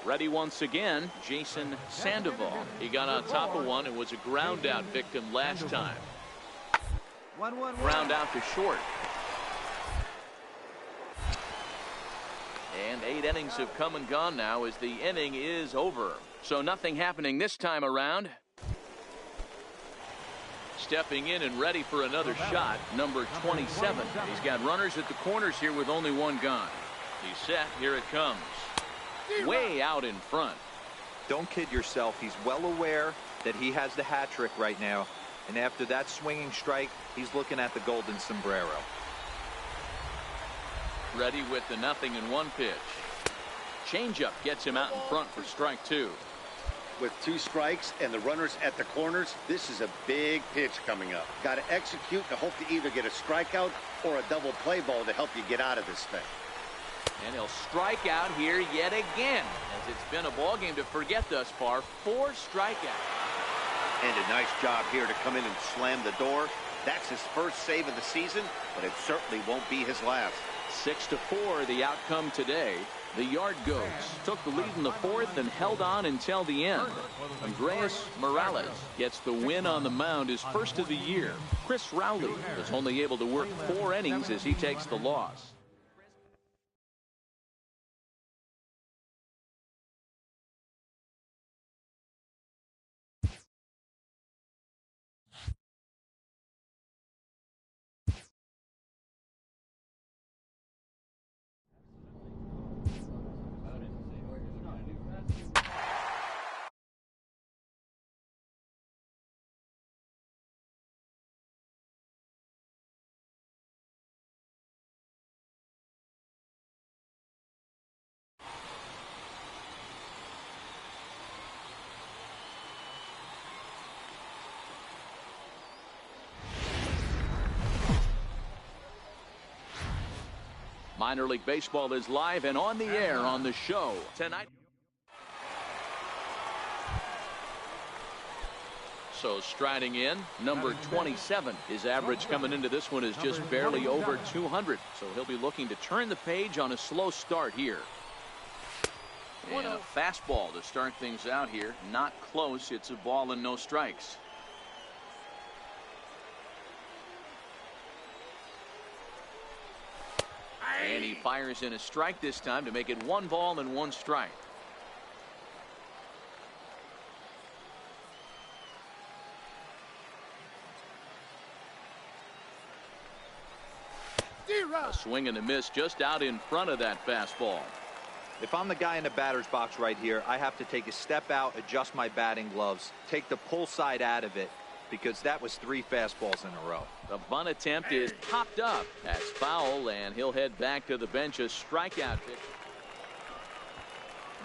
Ready once again, Jason Sandoval. He got on top of one and was a ground out victim last time. Ground out to short. And 8 innings have come and gone now as the inning is over. So nothing happening this time around. Stepping in and ready for another shot, number 27. He's got runners at the corners here with only 1 gone. He's set. Here it comes. Way out in front. Don't kid yourself. He's well aware that he has the hat trick right now. And after that swinging strike, he's looking at the golden sombrero. Ready with the 0-1 pitch. Changeup gets him out in front for strike 2. With 2 strikes and the runners at the corners, this is a big pitch coming up. Got to execute to hope to either get a strikeout or a double play ball to help you get out of this thing. And he'll strike out here yet again, as it's been a ball game to forget thus far. 4 strikeouts. And a nice job here to come in and slam the door. That's his first save of the season, but it certainly won't be his last. 6-4 the outcome today. The Yard Goats took the lead in the 4th and held on until the end. Andres Morales gets the win on the mound, his first of the year. Chris Rowley was only able to work 4 innings as he takes the loss. Minor League Baseball is live and on the air on the show tonight. So striding in, number 27. His average coming into this one is just barely over 200. So he'll be looking to turn the page on a slow start here. And a fastball to start things out here. Not close. It's a ball and no strikes. And he fires in a strike this time to make it 1 ball and 1 strike. A swing and a miss just out in front of that fastball. If I'm the guy in the batter's box right here, I have to take a step out, adjust my batting gloves, take the pull side out of it, because that was 3 fastballs in a row. The bunt attempt is popped up. That's foul, and he'll head back to the bench. A strikeout pitch.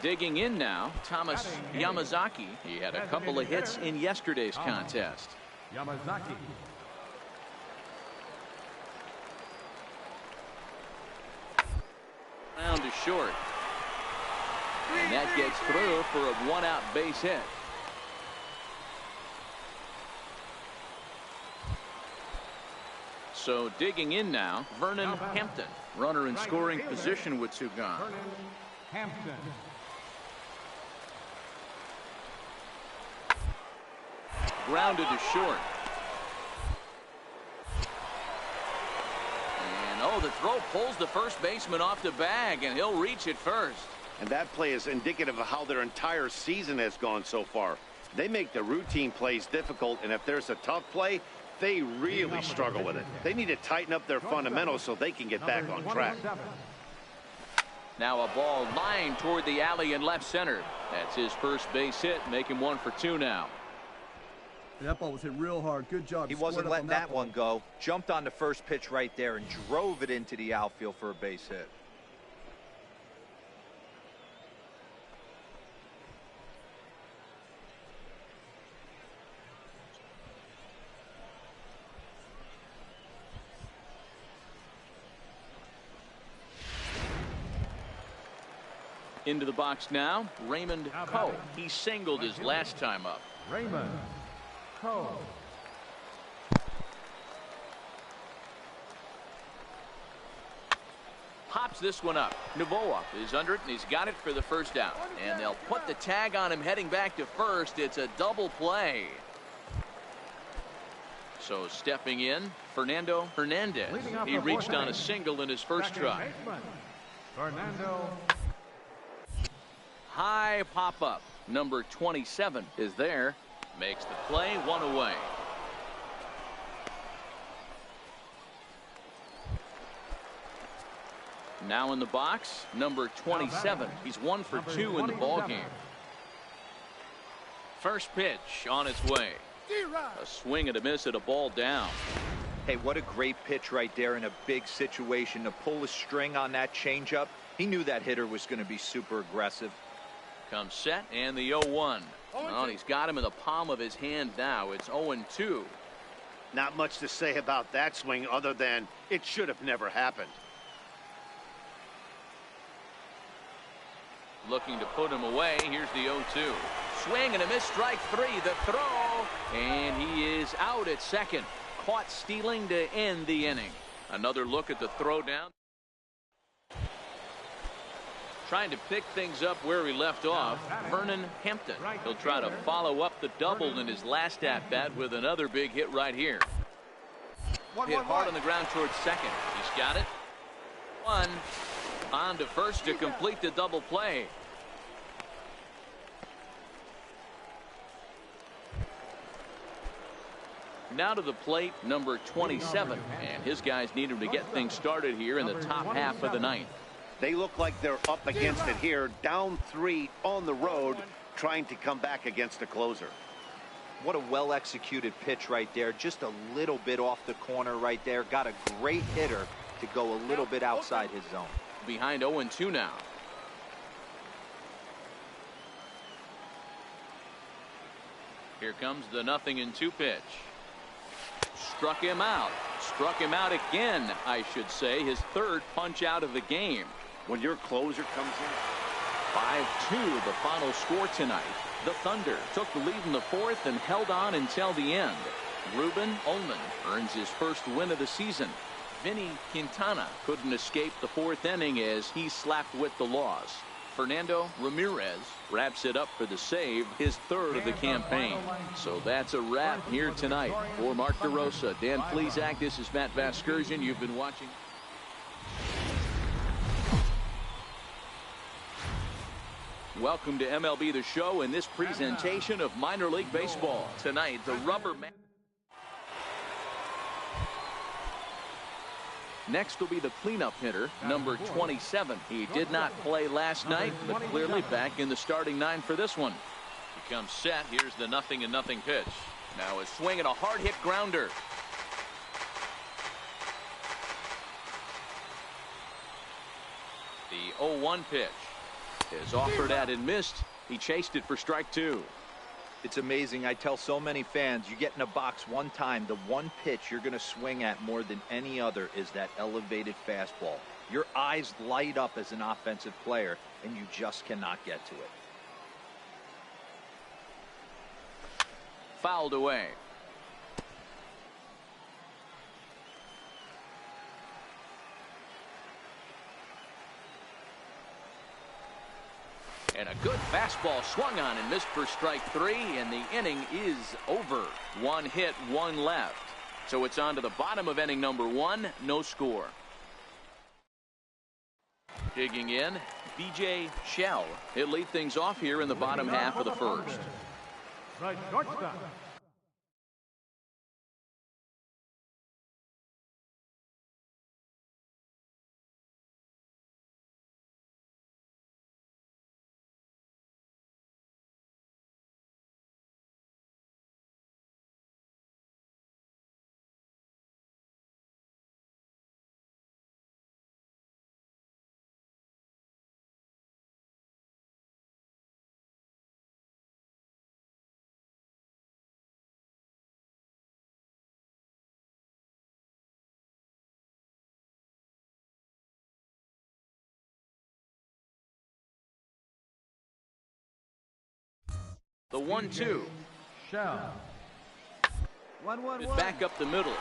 Digging in now, Thomas Yamazaki. He had a couple of hits in yesterday's contest. Yamazaki. Round to short. And that gets through for a 1-out base hit. So digging in now, Vernon Hampton. Runner in scoring position with 2 gone. Vernon Hampton. Grounded to short. And the throw pulls the first baseman off the bag, and he'll reach it first. And that play is indicative of how their entire season has gone so far. They make the routine plays difficult, and if there's a tough play, they really struggle with it. They need to tighten up their fundamentals so they can get back on track. Now a ball lined toward the alley in left center. That's his first base hit, make him 1 for 2 now. That ball was hit real hard. Good job. He wasn't letting that one go. Jumped on the first pitch right there and drove it into the outfield for a base hit. Into the box now, Raymond Coe. He singled his last time up. Raymond Coe. Pops this one up. Novoa is under it, and he's got it for the first out. And they'll put the tag on him heading back to first. It's a double play. So stepping in, Fernando Hernandez. He reached on a single in his first try. Fernando. High pop-up. Number 27 is there. Makes the play, one away. Now in the box, number 27. He's 1 for 2 in the ballgame. First pitch on its way. A swing and a miss at a ball down. Hey, what a great pitch right there in a big situation to pull a string on that changeup. He knew that hitter was going to be super aggressive. Comes set and the 0-1. Well, he's got him in the palm of his hand now. It's 0-2. Not much to say about that swing other than it should have never happened. Looking to put him away. Here's the 0-2. Swing and a miss, strike 3. The throw. And he is out at second. Caught stealing to end the inning. Another look at the throw down. Trying to pick things up where he left off, Vernon Hampton. He'll try to follow up the double in his last at-bat with another big hit right here. Hit hard on the ground towards second. He's got it. One. On to first to complete the double play. Now to the plate, number 27. And his guys need him to get things started here in the top half of the ninth. They look like they're up against it here, down 3 on the road, trying to come back against the closer. What a well-executed pitch right there. Just a little bit off the corner right there. Got a great hitter to go a little bit outside his zone. Behind 0-2 now. Here comes the 0-2 pitch. Struck him out. Struck him out again, I should say. His third punch out of the game. When your closer comes in. 5-2 the final score tonight. The Thunder took the lead in the fourth and held on until the end. Ruben Ullman earns his first win of the season. Vinny Quintana couldn't escape the fourth inning as he slapped with the loss. Fernando Ramirez wraps it up for the save, his third of the campaign. So that's a wrap here tonight. For Mark DeRosa, Dan Plesac, this is Matt Vasgersian. You've been watching. Welcome to MLB The Show in this presentation of minor league baseball. Tonight, the rubber man. Next will be the cleanup hitter, number 27. He did not play last night, but clearly back in the starting 9 for this one. He comes set. Here's the 0-0 pitch. Now a swing and a hard hit grounder. The 0-1 pitch is offered at and missed. He chased it for strike 2. It's amazing. I tell so many fans, you get in a box one time, the one pitch you're going to swing at more than any other is that elevated fastball. Your eyes light up as an offensive player, and you just cannot get to it. Fouled away. And a good fastball swung on and missed for strike 3, and the inning is over. 1 hit, 1 left. So it's on to the bottom of inning number 1, no score. Digging in, B.J. Shell. He'll lead things off here in the bottom half of the first. Right shortstop. The 1-2. Shell. 1-1-1. Back up the middle.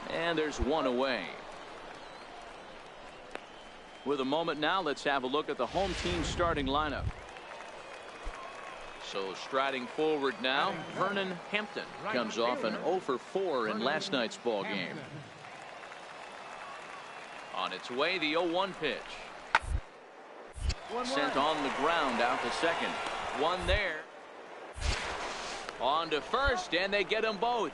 And there's one away. With a moment now, let's have a look at the home team starting lineup. So striding forward now, Vernon Hampton comes off an 0 for 4 in last night's ball game. On its way, the 0-1 pitch. Sent on the ground out to second. One there. On to first, and they get them both.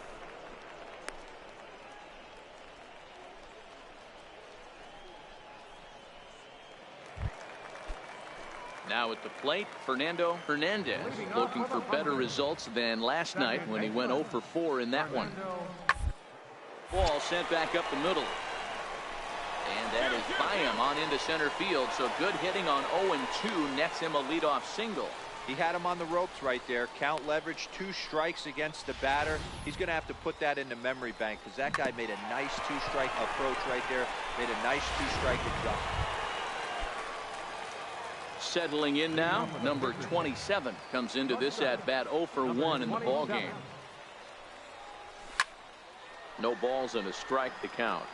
Now at the plate, Fernando Hernandez, looking for better results than last night when he went 0 for 4 in that one. Ball sent back up the middle. And that is by him on into center field. So good hitting on 0-2 nets him a leadoff single. He had him on the ropes right there. Count leverage, 2 strikes against the batter. He's going to have to put that in the memory bank because that guy made a nice 2-strike approach right there. Made a nice 2-strike adjustment. Settling in now, number 27 comes into this at bat 0 for 1 in the ball game. No balls and a strike to count.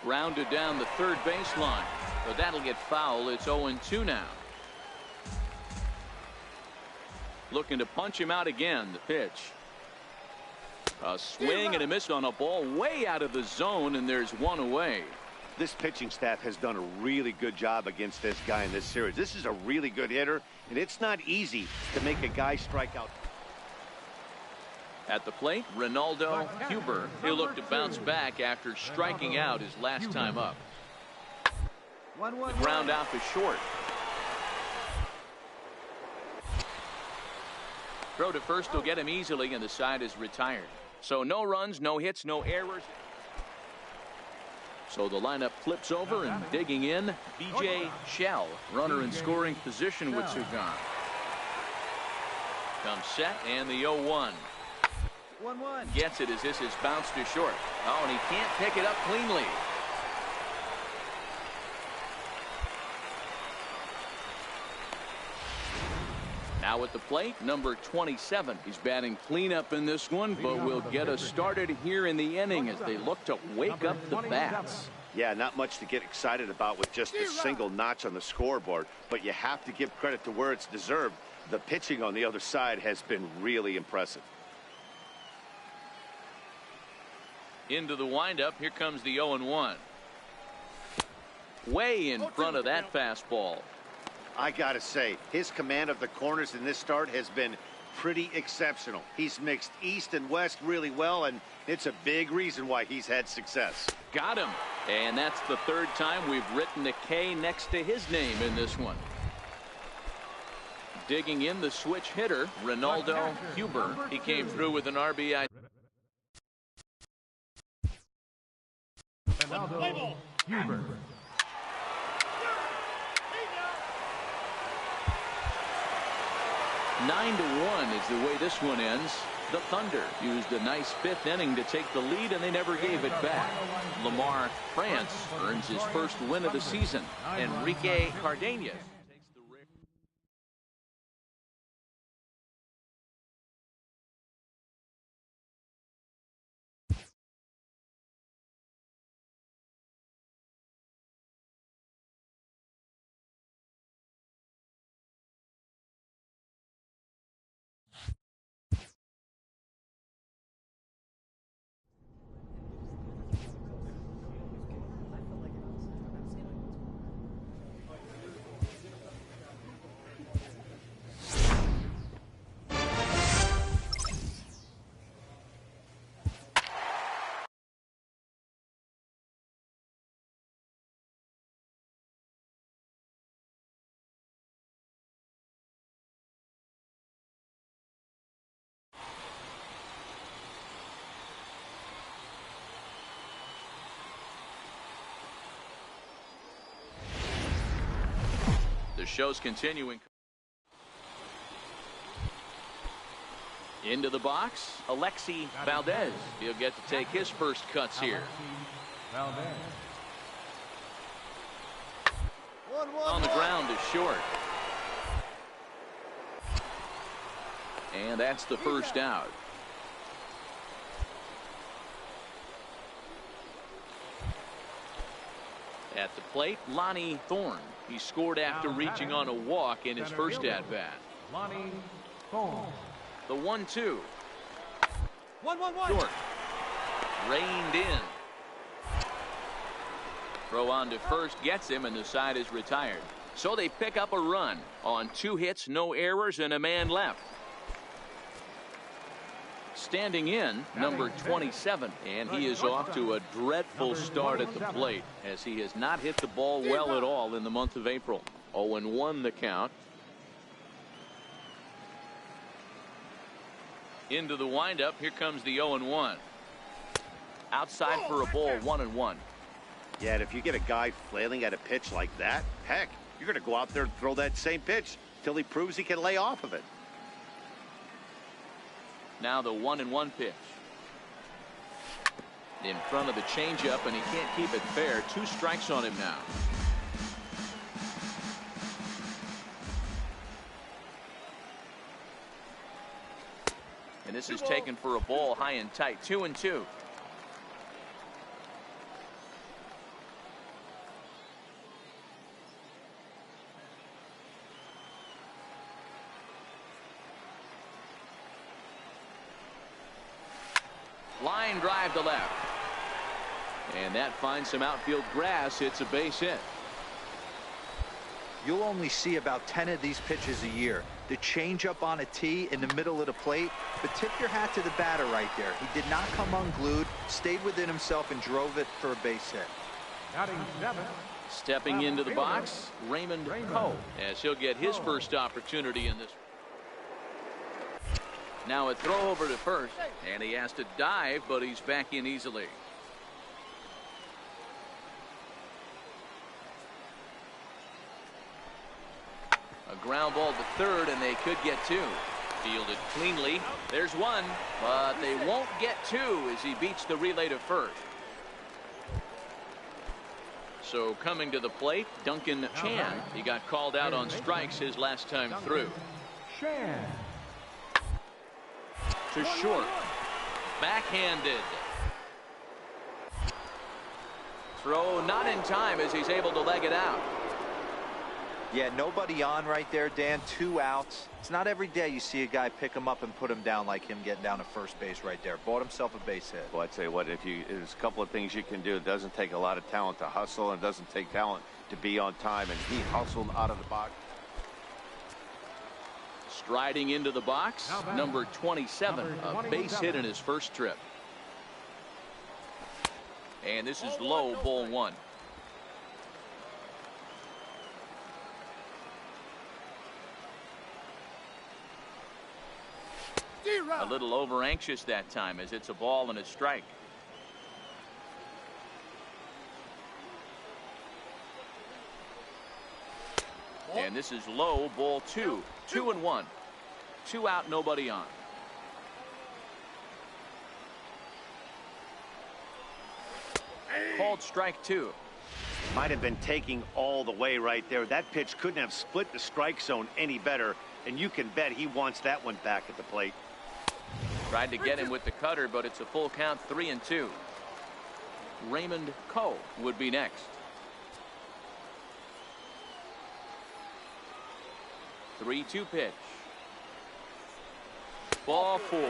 Grounded down the third baseline, but that'll get foul. It's 0-2 now. Looking to punch him out again. The pitch. A swing and a miss on a ball way out of the zone, and there's one away. This pitching staff has done a really good job against this guy in this series. This is a really good hitter, and it's not easy to make a guy strike out. At the plate, Ronaldo Huber. He'll look to bounce back after striking out his last time up. The ground out to short. Throw to first will get him easily, and the side is retired. So no runs, no hits, no errors. So the lineup flips over, and digging in, B.J. Shell, runner in scoring position with Sugan. Comes set, and the 0-1. 1-1. Gets it as this is bounced to short. Oh, and he can't pick it up cleanly. Now at the plate, number 27. He's batting cleanup in this one, but will get us started here in the inning as they look to wake up the bats. Yeah, not much to get excited about with just a single notch on the scoreboard, but you have to give credit to where it's deserved. The pitching on the other side has been really impressive. Into the windup, here comes the 0-1. Way in front of that fastball. I gotta say, his command of the corners in this start has been pretty exceptional. He's mixed east and west really well, and it's a big reason why he's had success. Got him. And that's the third time we've written a K next to his name in this one. Digging in the switch hitter, Ronaldo Huber. He came through with an RBI. Ronaldo Huber. 9-1 is the way this one ends. The Thunder used a nice 5th inning to take the lead, and they never gave it back. Lamar France earns his first win of the season. Enrique Cardenas takes the rear. The show's continuing. Into the box, Alexi Valdez. He'll get to take his first cuts here. Valdez. On the ground is short. And that's the first out. At the plate, Lonnie Thorne. He scored after reaching on a walk in his first at-bat. Lonnie Thorne. The 1-2. 1-1-1. Short. Reined in. Throw on to first gets him, and the side is retired. So they pick up a run on 2 hits, no errors, and a man left. Standing in, number 27, and he is off to a dreadful start at the plate as he has not hit the ball well at all in the month of April. 0-1 the count. Into the windup, here comes the 0-1. Outside for a ball, 1-1. Yeah, and if you get a guy flailing at a pitch like that, heck, you're going to go out there and throw that same pitch till he proves he can lay off of it. Now the 1-1 pitch. In front of the changeup, and he can't keep it fair. 2 strikes on him now. And this is taken for a ball high and tight. 2-2. Line drive to left. And that finds some outfield grass. It's a base hit. You'll only see about 10 of these pitches a year. The changeup on a tee in the middle of the plate. But tip your hat to the batter right there. He did not come unglued, stayed within himself, and drove it for a base hit. Batting 7. Stepping into the box, Raymond Coe, as he'll get his first opportunity in this. Now a throw over to first, and he has to dive, but he's back in easily. A ground ball to third, and they could get 2. Fielded cleanly. There's 1, but they won't get 2 as he beats the relay to first. So coming to the plate, Duncan Chan. He got called out on strikes his last time through. Chan. To short. Backhanded. Throw not in time as he's able to leg it out. Yeah, nobody on right there, Dan. 2 outs. It's not every day you see a guy pick him up and put him down like him getting down to first base right there. Bought himself a base hit. Well, I'd say what, there's a couple of things you can do. It doesn't take a lot of talent to hustle, and it doesn't take talent to be on time, and he hustled out of the box. Striding into the box, number 27, a base hit in his first trip. And this is low, ball 1. A little over anxious that time as it's a ball and a strike. And this is low, ball 2. 2-1. 2 out, nobody on. Called strike 2. Might have been taking all the way right there. That pitch couldn't have split the strike zone any better, and you can bet he wants that one back at the plate. Tried to get him with the cutter, but it's a full count, 3-2. Raymond Coe would be next. 3-2 pitch. Ball 4.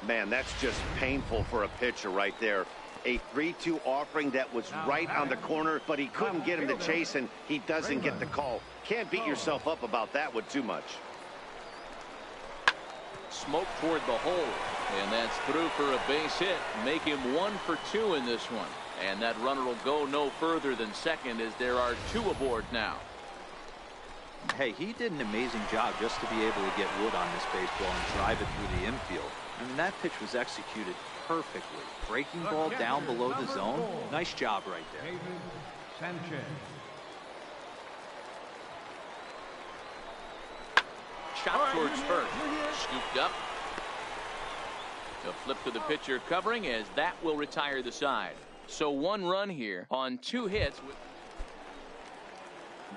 Man, that's just painful for a pitcher right there. A 3-2 offering that was right on the corner, but he couldn't get him to chase, and he doesn't get the call. Can't beat yourself up about that one too much. Smoke toward the hole, and that's through for a base hit. Make him 1 for 2 in this one. And that runner will go no further than second as there are 2 aboard now. Hey, he did an amazing job just to be able to get wood on this baseball and drive it through the infield. I mean, that pitch was executed perfectly. Breaking ball down below the zone. Nice job right there. David Sanchez. chopped towards first. Scooped up. A flip to the pitcher covering as that will retire the side. So 1 run here on 2 hits.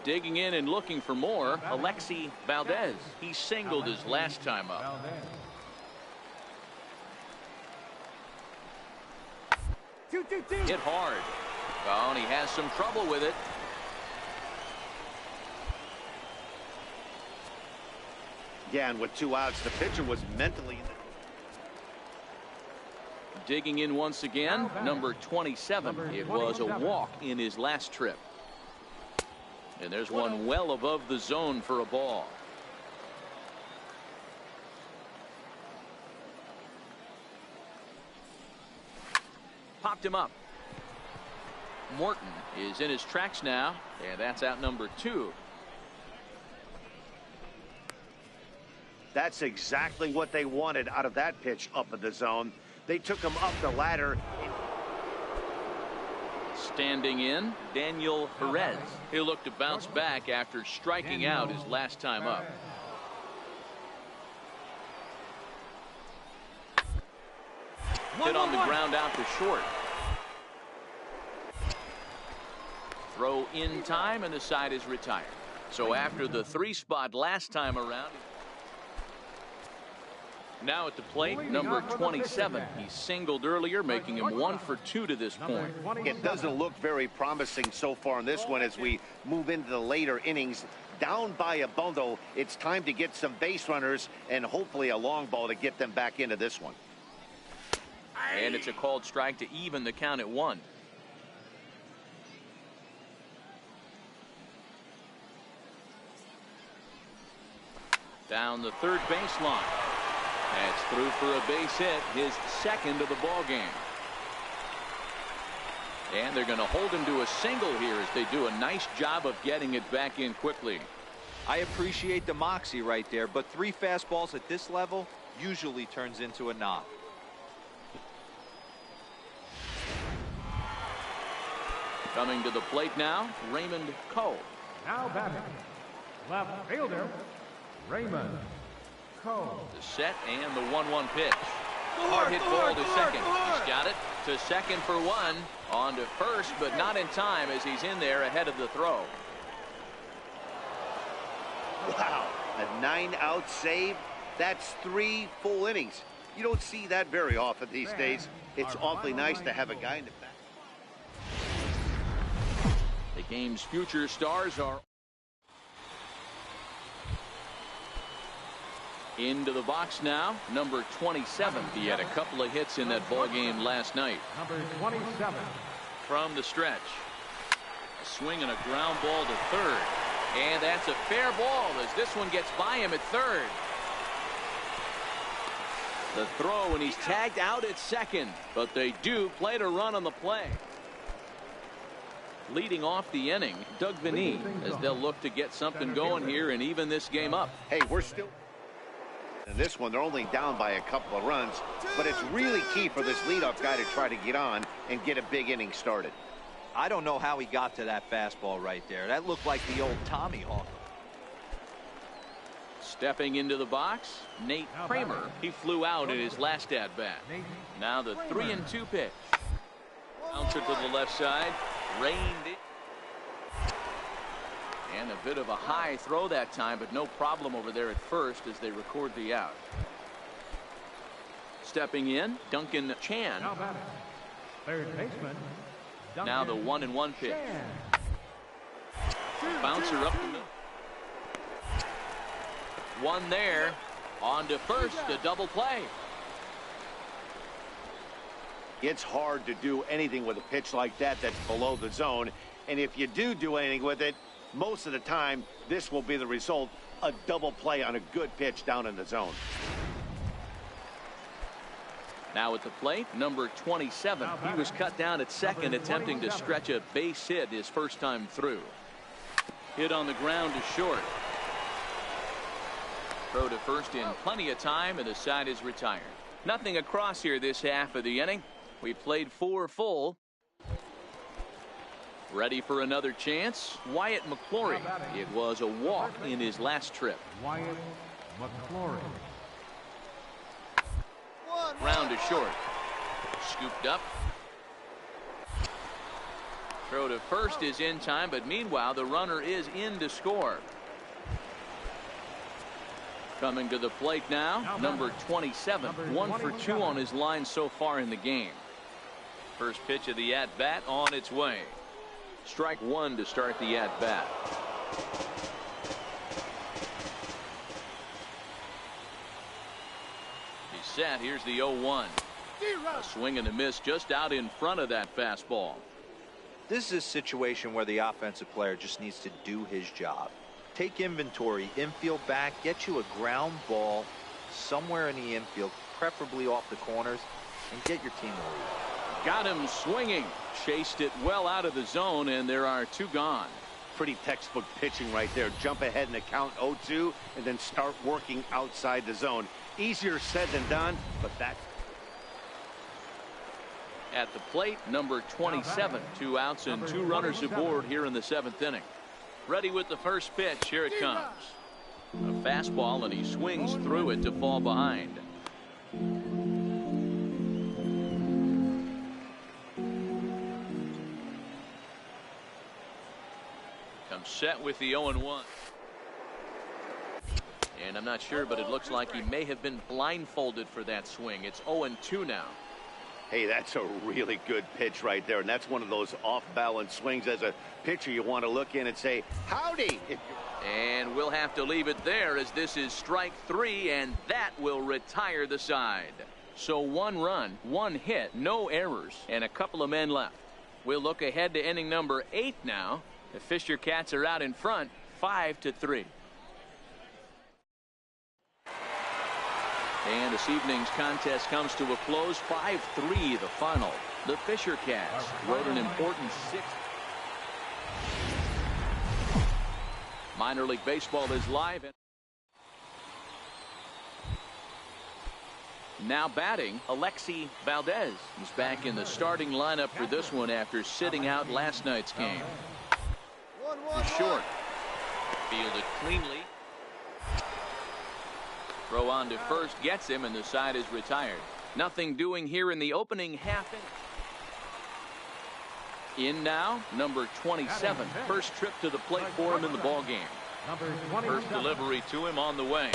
Digging in and looking for more, Alexi Valdez. He singled his last time up. Hit hard. Oh, and he has some trouble with it. Yeah, and with 2 outs, the pitcher was mentally... Digging in once again, number 27. It was a walk in his last trip. And there's one well above the zone for a ball. Popped him up. Morton is in his tracks now, and that's out number 2. That's exactly what they wanted out of that pitch up in the zone. They took him up the ladder. Standing in, Daniel Perez. He'll look to bounce back after striking out his last time up. Hit on the ground out to short. Throw in time, and the side is retired. So after the 3-spot last time around. Now at the plate, number 27. He singled earlier, making him 1 for 2 to this point. It doesn't look very promising so far in this one as we move into the later innings. Down by a bundle, it's time to get some base runners and hopefully a long ball to get them back into this one. And it's a called strike to even the count at 1. Down the third baseline. That's through for a base hit, his 2nd of the ball game. And they're going to hold him to a single here as they do a nice job of getting it back in quickly. I appreciate the moxie right there, but 3 fastballs at this level usually turns into a knock. Coming to the plate now, Raymond Cole. Now batting, left fielder, Raymond Cole. The set and the 1-1 pitch. Hard hit ball to second. He's got it to second for 1. On to first, but not in time as he's in there ahead of the throw. Wow, a 9-out save. That's 3 full innings. You don't see that very often these days. It's awfully nice to have a guy in the back. The game's future stars are into the box now. Number 27. He had a couple of hits in that ball game last night. Number 27. From the stretch. A swing and a ground ball to third. And that's a fair ball as this one gets by him at third. The throw, and he's tagged out at second. But they do play to run on the play. Leading off the inning, Doug Vinny, as they'll look to get something going here and even this game up. Hey, we're still in this one. They're only down by a couple of runs, but it's really key for this leadoff guy to try to get on and get a big inning started. I don't know how he got to that fastball right there. That looked like the old Tommy Hawk. Stepping into the box, Nate Kramer. He flew out in his last at-bat. Now the 3-2 pitch. Bouncer to the left side. Reined it. And a bit of a high throw that time, but no problem over there at first as they record the out. Stepping in, Duncan Chan. Now batting, third baseman. Now the 1-1 pitch. Bouncer up the middle. One there. On to first, a double play. It's hard to do anything with a pitch like that that's below the zone. And if you do anything with it, most of the time, this will be the result. A double play on a good pitch down in the zone. Now at the plate, number 27. He was cut down at second, attempting to stretch a base hit his first time through. Hit on the ground to short. Throw to first in plenty of time, and the side is retired. Nothing across here this half of the inning. We played 4 full. Ready for another chance? Wyatt McClory. It was a walk in his last trip. Wyatt McClory. Ground to short. Scooped up. Throw to first is in time, but meanwhile the runner is in to score. Coming to the plate now, number 27. 1 for 2 on his line so far in the game. First pitch of the at-bat on its way. Strike one to start the at-bat. He's set. Here's the 0-1. A swing and a miss just out in front of that fastball. This is a situation where the offensive player just needs to do his job. Take inventory, infield back, get you a ground ball somewhere in the infield, preferably off the corners, and get your team a lead. Got him swinging. Chased it well out of the zone, and there are 2 gone. Pretty textbook pitching right there. Jump ahead in the count 0-2 and then start working outside the zone. Easier said than done, but that. At the plate, number 27. 2 outs and 2 runners aboard here in the 7th inning. Ready with the first pitch. Here it comes. A fastball, and he swings through it to fall behind. Comes set with the 0-1. And I'm not sure, but it looks like he may have been blindfolded for that swing. It's 0-2 now. Hey, that's a really good pitch right there, and that's one of those off-balance swings. As a pitcher, you want to look in and say, howdy. And we'll have to leave it there, as this is strike 3, and that will retire the side. So 1 run, 1 hit, no errors, and a couple of men left. We'll look ahead to inning number 8 now. The Fisher Cats are out in front, 5-3. And this evening's contest comes to a close, 5-3 the final. The Fisher Cats rode an important 6th. Minor League Baseball is live. Now batting, Alexi Valdez. He's back in the starting lineup for this one after sitting out last night's game. He's short. Fielded cleanly. Throw on to first gets him, and the side is retired. Nothing doing here in the opening half inning. In now, number 27. First trip to the plate for him in the ball game. First delivery to him on the way.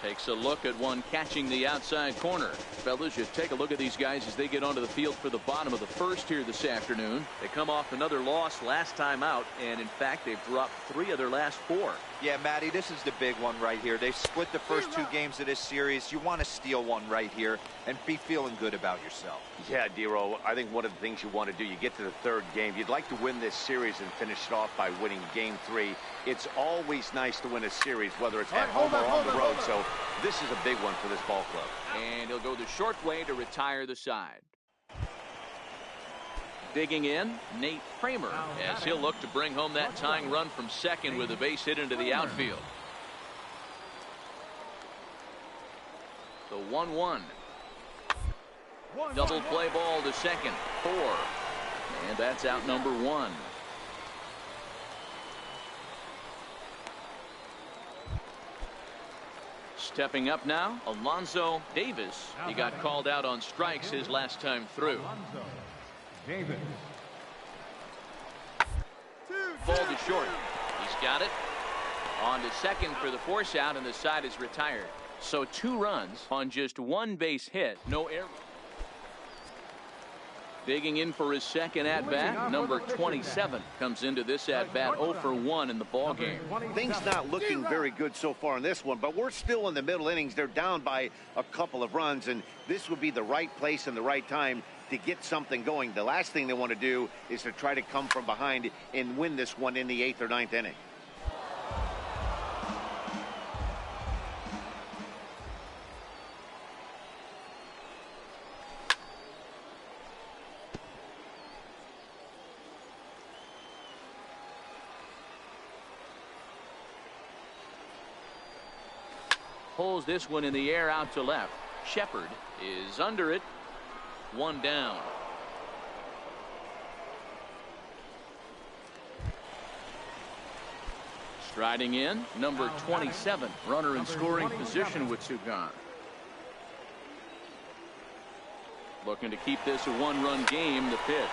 Takes a look at one catching the outside corner. Fellas, you take a look at these guys as they get onto the field for the bottom of the first here this afternoon. They come off another loss last time out, and in fact they've dropped 3 of their last 4. Yeah, Matty, this is the big one right here. They've split the first 2 games of this series. You want to steal one right here and be feeling good about yourself. Yeah, Dero, I think one of the things you want to do, you get to the 3rd game, you'd like to win this series and finish it off by winning game 3. It's always nice to win a series, whether it's at home or on the road, so this is a big one for this ball club. And he'll go the short way to retire the side. Digging in, Nate Kramer, as he'll look to bring home that tying run from second with a base hit into the outfield. The 1-1. Double play ball to second. 4. And that's out number 1. Stepping up now, Alonzo Davis. He got called out on strikes his last time through. Davis. Ball to short. He's got it. On to second for the force out, and the side is retired. So 2 runs on just 1 base hit. No error. Digging in for his second at-bat, number 27 comes into this at-bat 0 for 1 in the ball game. Things not looking very good so far in this one, but we're still in the middle innings. They're down by a couple of runs, and this would be the right place and the right time to get something going. The last thing they want to do is to try to come from behind and win this one in the 8th or 9th inning. Pulls this one in the air out to left. Shepard is under it. 1 down. Striding in, number 27, runner in scoring position with two gone. Looking to keep this a one-run game. The pitch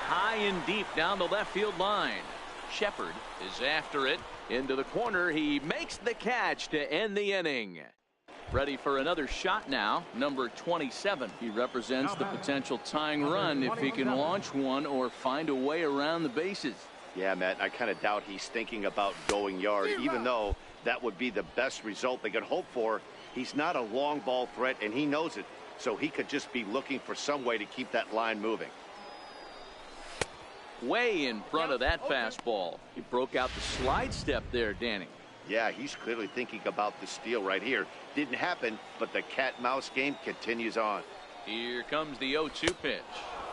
high and deep down the left field line. Shepard is after it into the corner. He makes the catch to end the inning. Ready for another shot now, number 27. He represents the potential tying run if he can launch one or find a way around the bases. Yeah, Matt, I kind of doubt he's thinking about going yard, even though that would be the best result they could hope for. He's not a long ball threat, and he knows it, so he could just be looking for some way to keep that line moving. Way in front of that fastball. He broke out the slide step there, Danny. Yeah, he's clearly thinking about the steal right here. Didn't happen, but the cat-mouse game continues on. Here comes the 0-2 pitch.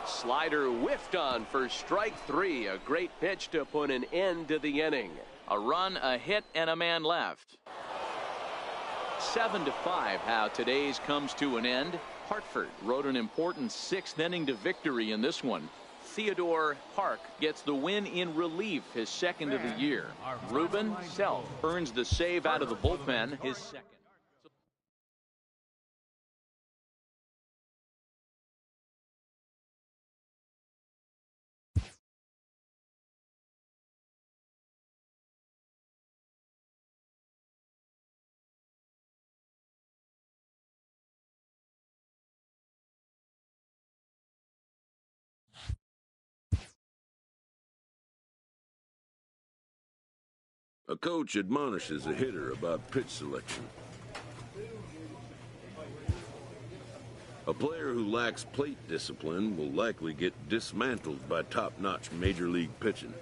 Slider whiffed on for strike three. A great pitch to put an end to the inning. A run, a hit, and a man left. 7-5 how today's comes to an end. Hartford rode an important sixth inning to victory in this one. Theodore Park gets the win in relief, his second of the year. Ruben Self earns the save out of the bullpen, his second. A coach admonishes a hitter about pitch selection. A player who lacks plate discipline will likely get dismantled by top-notch major league pitching.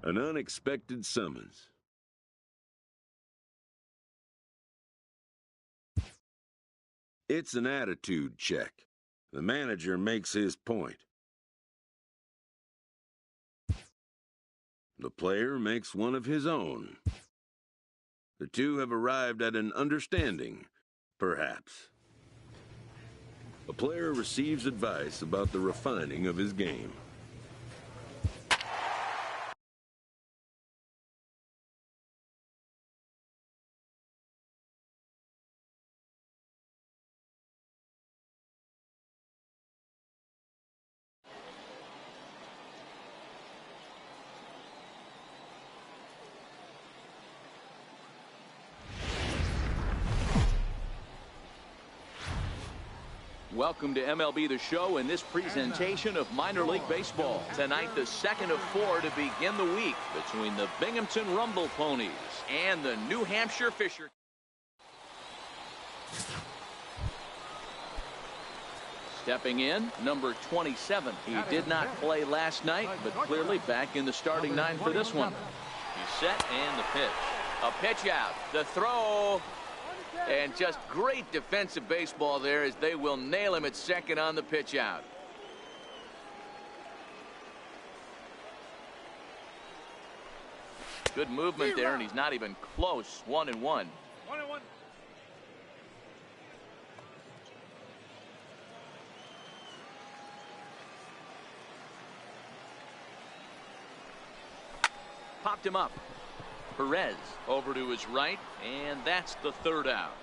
An unexpected summons. It's an attitude check. The manager makes his point. The player makes one of his own. The two have arrived at an understanding, perhaps. A player receives advice about the refining of his game. Welcome to MLB The Show and this presentation of minor league baseball. Tonight, the second of four to begin the week between the Binghamton Rumble Ponies and the New Hampshire Fisher. Stepping in, number 27. He did not play last night, but clearly back in the starting nine for this one. He's set and the pitch. A pitch out. The throw. And just great defensive baseball there as they will nail him at second on the pitch out. Good movement there, and he's not even close. 1-1. 1-1. Popped him up. Perez over to his right, and that's the third out.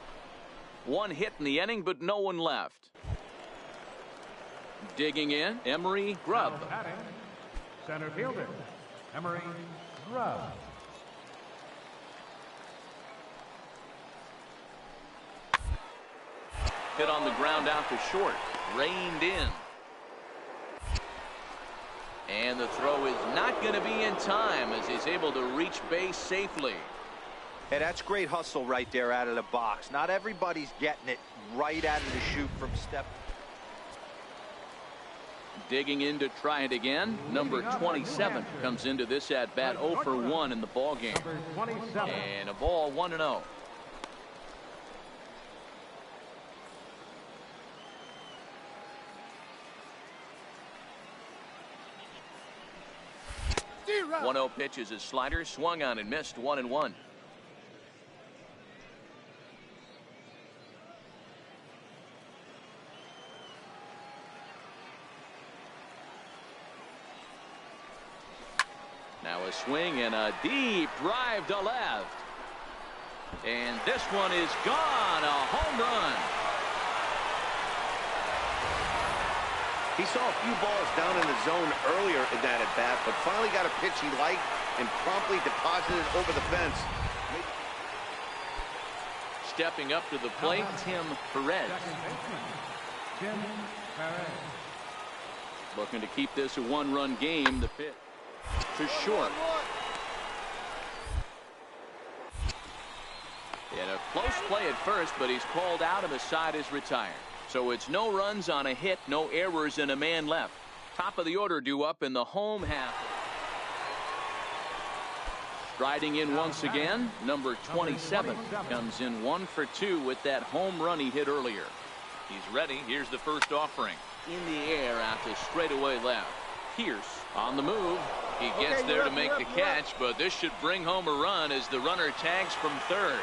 One hit in the inning, but no one left. Digging in, Emery Grubb. Center fielder, Emery Grubb. Hit on the ground out to short. Reined in. And the throw is not going to be in time as he's able to reach base safely. Hey, that's great hustle right there out of the box. Not everybody's getting it right out of the chute from step. Digging in to try it again. Number 27 comes into this at bat 0 for 1 in the ball game. And a ball 1-0. 1-0 pitch is a slider, swung on and missed, 1-1. Now a swing and a deep drive to left. And this one is gone, a home run. He saw a few balls down in the zone earlier in that at-bat, but finally got a pitch he liked and promptly deposited it over the fence. Stepping up to the plate, Tim Perez. Tim Perez. Looking to keep this a one-run game. The pitch to short. And a close play at first, but he's called out and the side is retired. So it's no runs on a hit, no errors, and a man left. Top of the order due up in the home half. Striding in once again, number 27 comes in 1 for 2 with that home run he hit earlier. He's ready. Here's the first offering. In the air out to straightaway left. Pierce on the move. He gets there to make the catch, but this should bring home a run as the runner tags from third.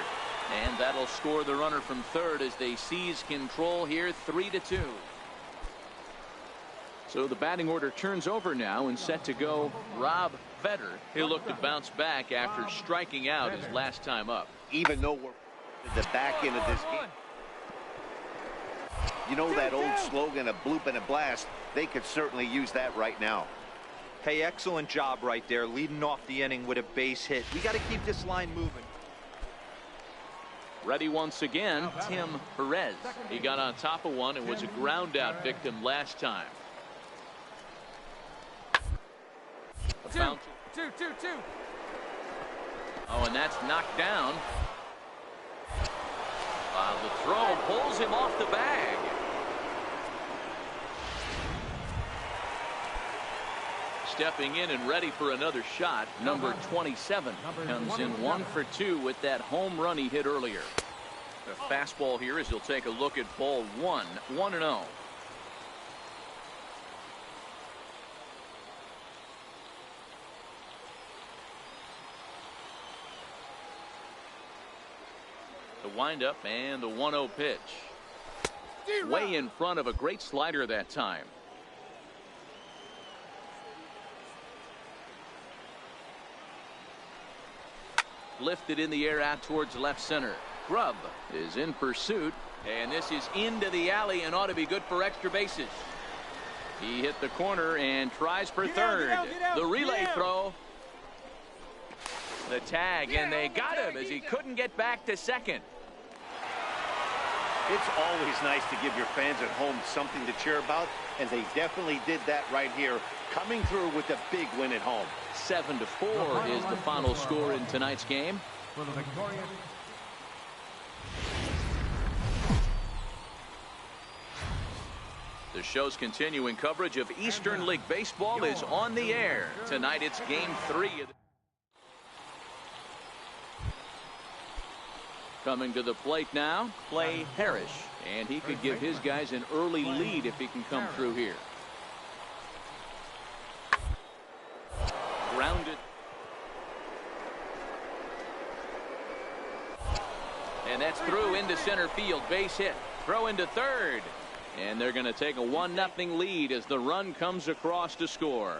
And that'll score the runner from third as they seize control here, 3-2. So the batting order turns over now and set to go Rob Vetter. He'll look to bounce back after striking out his last time up. Even though we're at the back end of this game. You know that old slogan, a bloop and a blast? They could certainly use that right now. Hey, excellent job right there, leading off the inning with a base hit. We got to keep this line moving. Ready once again, Tim Perez. He got on top of one and was a ground out victim last time. Two. Oh, and that's knocked down. The throw pulls him off the bag. Stepping in and ready for another shot, number 27 comes in 1 for 2 with that home run he hit earlier. The fastball here as he'll take a look at ball 1, 1-0. The windup and the 1-0 pitch. Way in front of a great slider that time. Lifted in the air out towards left center. Grubb is in pursuit, and this is into the alley and ought to be good for extra bases. He hit the corner and tries for third. The relay throw. The tag, and they got him as he couldn't get back to second. It's always nice to give your fans at home something to cheer about, and they definitely did that right here, coming through with a big win at home. 7-4 is the final score in tonight's game. For the victorious. The show's continuing coverage of Eastern League Baseball is on the air. Tonight it's Game 3. Coming to the plate now, Clay Harris. And he could give his guys an early lead if he can come through here. Grounded. And that's through into center field. Base hit. Throw into third. And they're going to take a 1-0 lead as the run comes across to score.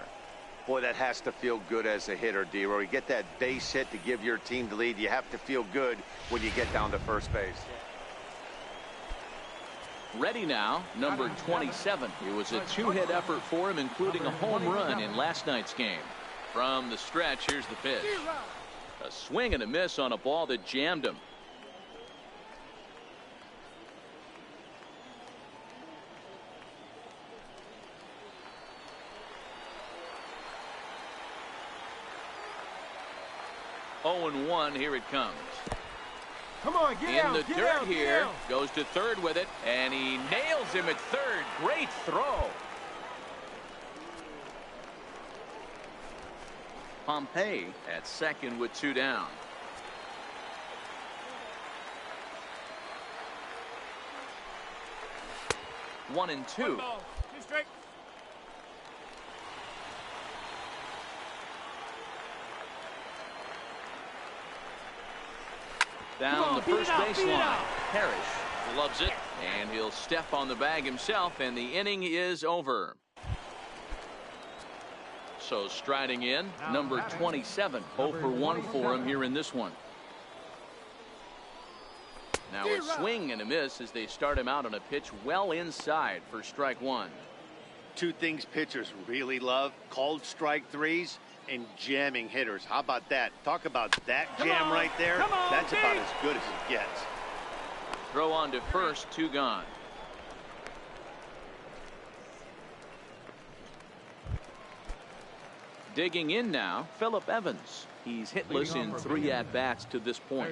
Boy, that has to feel good as a hitter, D-Roy. You get that base hit to give your team the lead. You have to feel good when you get down to first base. Ready now, number 27. It was a 2-hit effort for him, including a home run in last night's game. From the stretch, here's the pitch. A swing and a miss on a ball that jammed him. Oh, 0-1, here it comes. Come on, get out, in the dirt here, goes to third with it, and he nails him at third. Great throw. Pompey at second with 2 down. One and two. 1 ball, 2 strikes. Down the first baseline. Parrish loves it, and he'll step on the bag himself, and the inning is over. So striding in, number 27, 0 for 1 for him here in this one. Now a swing and a miss as they start him out on a pitch well inside for strike one. Two things pitchers really love: called strike threes and jamming hitters. How about that? Talk about that jam right there. That's about as good as it gets. Throw on to first, 2 gone. Digging in now, Phillip Evans. He's hitless in 3 at-bats to this point.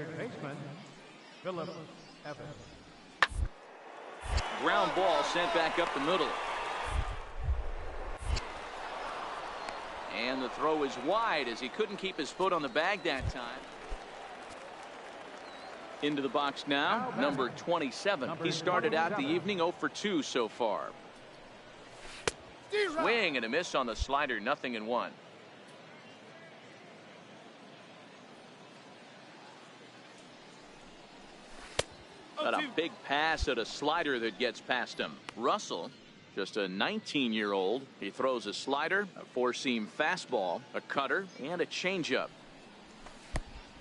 Phillip Evans. Ground ball sent back up the middle. And the throw is wide as he couldn't keep his foot on the bag that time. Into the box now, number 27. He started out the evening 0 for 2 so far. Swing and a miss on the slider, 0-1. But a big pass at a slider that gets past him. Russell, just a 19-year-old. He throws a slider, a 4-seam fastball, a cutter, and a changeup.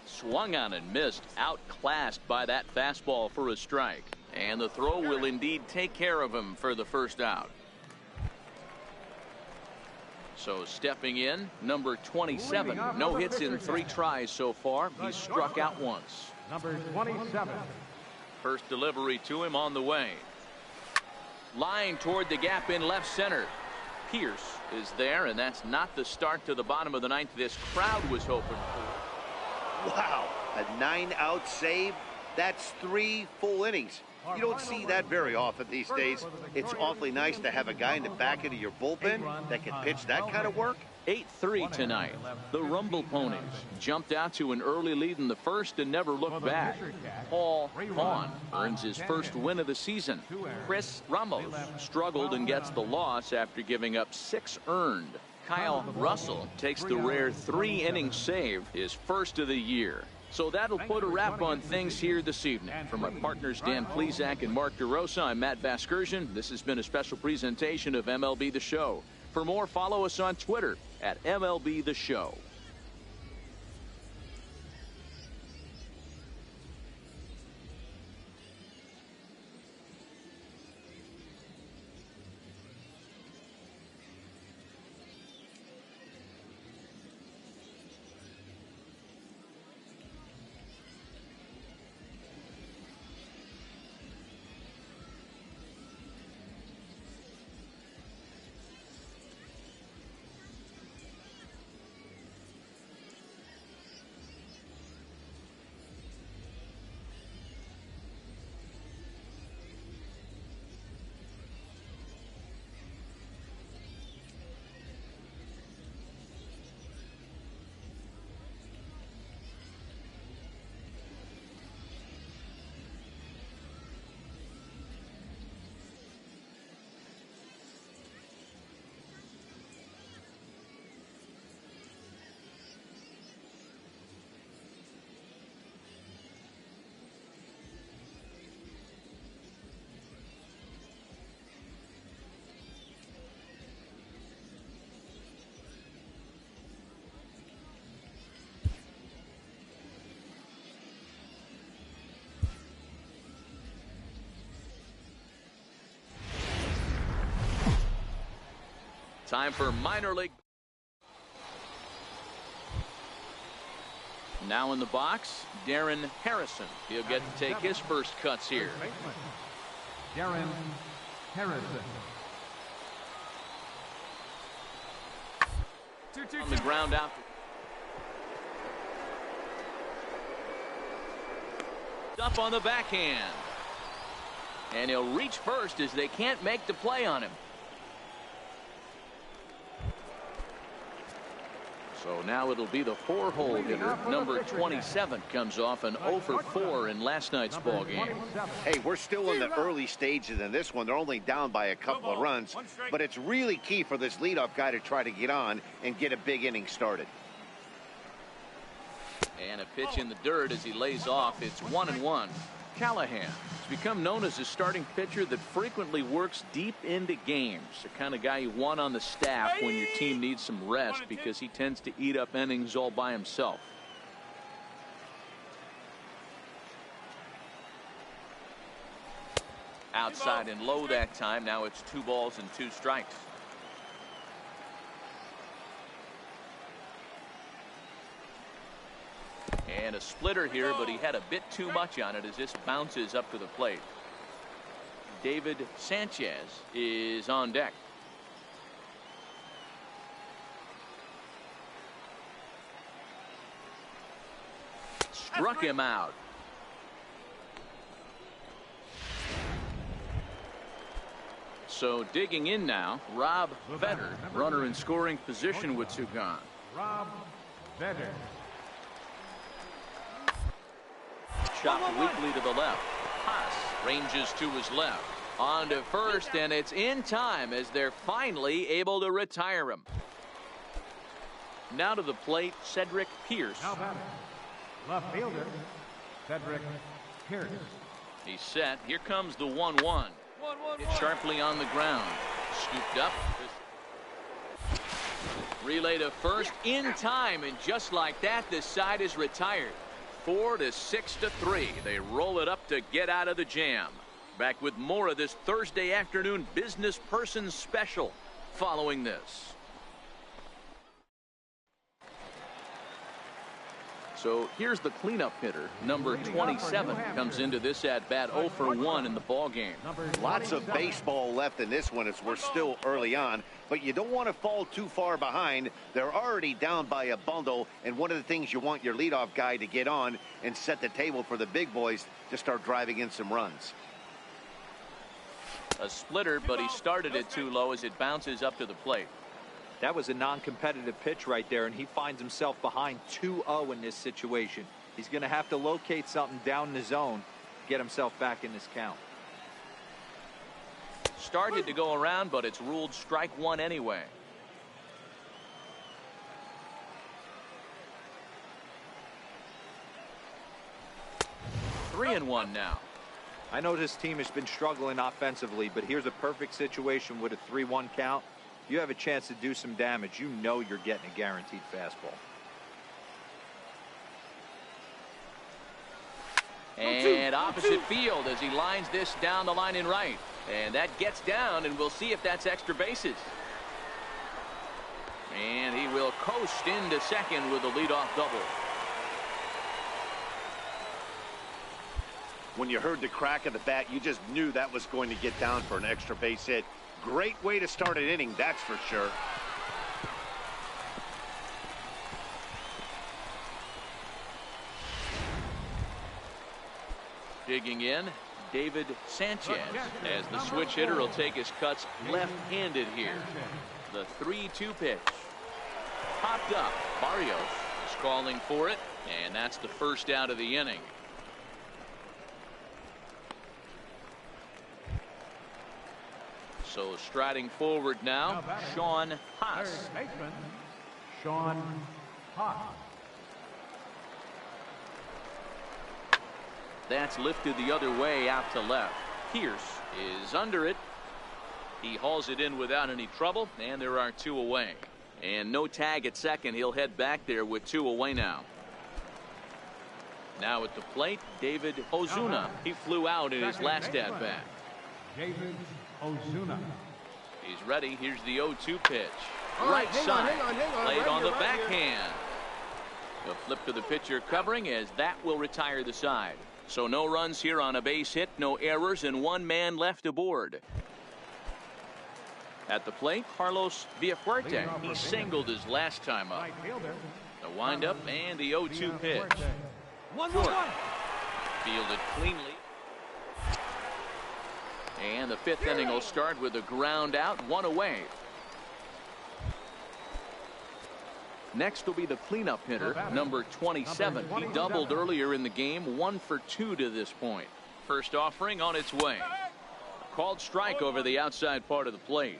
Swung on and missed, outclassed by that fastball for a strike. And the throw will indeed take care of him for the first out. So stepping in, number 27. No hits in 3 tries so far. He's struck out once. Number 27. First delivery to him on the way. Line toward the gap in left center. Pierce is there, and that's not the start to the bottom of the 9th this crowd was hoping for. Wow, a 9-out save. That's 3 full innings. You don't see that very often these days. It's awfully nice to have a guy in the back end of your bullpen that can pitch that kind of work. 8-3 tonight. The Rumble Ponies jumped out to an early lead in the first and never looked back. Paul Vaughn earns his first win of the season. Chris Ramos struggled and gets the loss after giving up 6 earned. Kyle Russell takes the rare 3-inning save, his first of the year. So that'll put a wrap on things here this evening. From our partners Dan Plesac and Mark DeRosa, I'm Matt Vasgersian. This has been a special presentation of MLB The Show. For more, follow us on Twitter at MLB The Show. Time for minor league. Now in the box, Darren Harrison. He'll get to take his first cuts here. Darren Harrison. On the ground out. Up on the backhand. And he'll reach first as they can't make the play on him. So now it'll be the 4-hole hitter. Number 27 comes off an 0 for 4 in last night's ball game. Hey, we're still in the early stages in this one. They're only down by a couple of runs, but it's really key for this leadoff guy to try to get on and get a big inning started. And a pitch in the dirt as he lays off. It's 1-1. Callahan has become known as a starting pitcher that frequently works deep into games. The kind of guy you want on the staff when your team needs some rest because he tends to eat up innings all by himself. Outside and low that time. Now it's 2 balls and 2 strikes. And a splitter here, but he had a bit too much on it as this bounces up to the plate. David Sanchez is on deck. Struck him out. So digging in now, Rob Vetter, runner in scoring position with 2 gone. Rob Vetter. Chopped weakly to the left. Haas ranges to his left. On to first, and it's in time as they're finally able to retire him. Now to the plate, Cedric Pierce. Now batting, left fielder, Cedric Pierce. He's set. Here comes the 1-1. Hit sharply on the ground. Scooped up. Relay to first in time, and just like that, this side is retired. 4-6-3. They roll it up to get out of the jam. Back with more of this Thursday afternoon business person special following this. So here's the cleanup hitter. Number 27 comes into this at bat 0 for 1 in the ball game. Lots of baseball left in this one as we're still early on, but you don't want to fall too far behind. They're already down by a bundle, and one of the things you want your leadoff guy to get on and set the table for the big boys to start driving in some runs. A splitter, but he started it too low as it bounces up to the plate. That was a non-competitive pitch right there, and he finds himself behind 2-0 in this situation. He's going to have to locate something down the zone, get himself back in this count. Started to go around, but it's ruled strike 1 anyway. Three and 1 now. I know this team has been struggling offensively, but here's a perfect situation with a 3-1 count. You have a chance to do some damage. You know you're getting a guaranteed fastball. And opposite field as he lines this down the line in right. And that gets down, and we'll see if that's extra bases. And he will coast into second with a leadoff double. When you heard the crack of the bat, you just knew that was going to get down for an extra base hit. Great way to start an inning, that's for sure. Digging in, David Sanchez, as the switch hitter will take his cuts left-handed here. The 3-2 pitch. Popped up. Barrios is calling for it, and that's the first out of the inning. So striding forward now, Sean Haas. Third baseman, Sean Haas. That's lifted the other way out to left. Pierce is under it. He hauls it in without any trouble, and there are 2 away. And no tag at second. He'll head back there with 2 away now. Now at the plate, David Ozuna. He flew out in his last at bat. David Ozuna. He's ready. Here's the 0-2 pitch. Right side. Played on the backhand. A flip to the pitcher covering as that will retire the side. So no runs here on a base hit, no errors, and 1 man left aboard. At the plate, Carlos Villafuerte. He singled his last time up. The windup and the 0-2 pitch. 1-1. Fielded cleanly. And the 5th inning will start with a ground out, 1 away. Next will be the cleanup hitter, number 27. He doubled earlier in the game, 1 for 2 to this point. First offering on its way. Called strike over the outside part of the plate.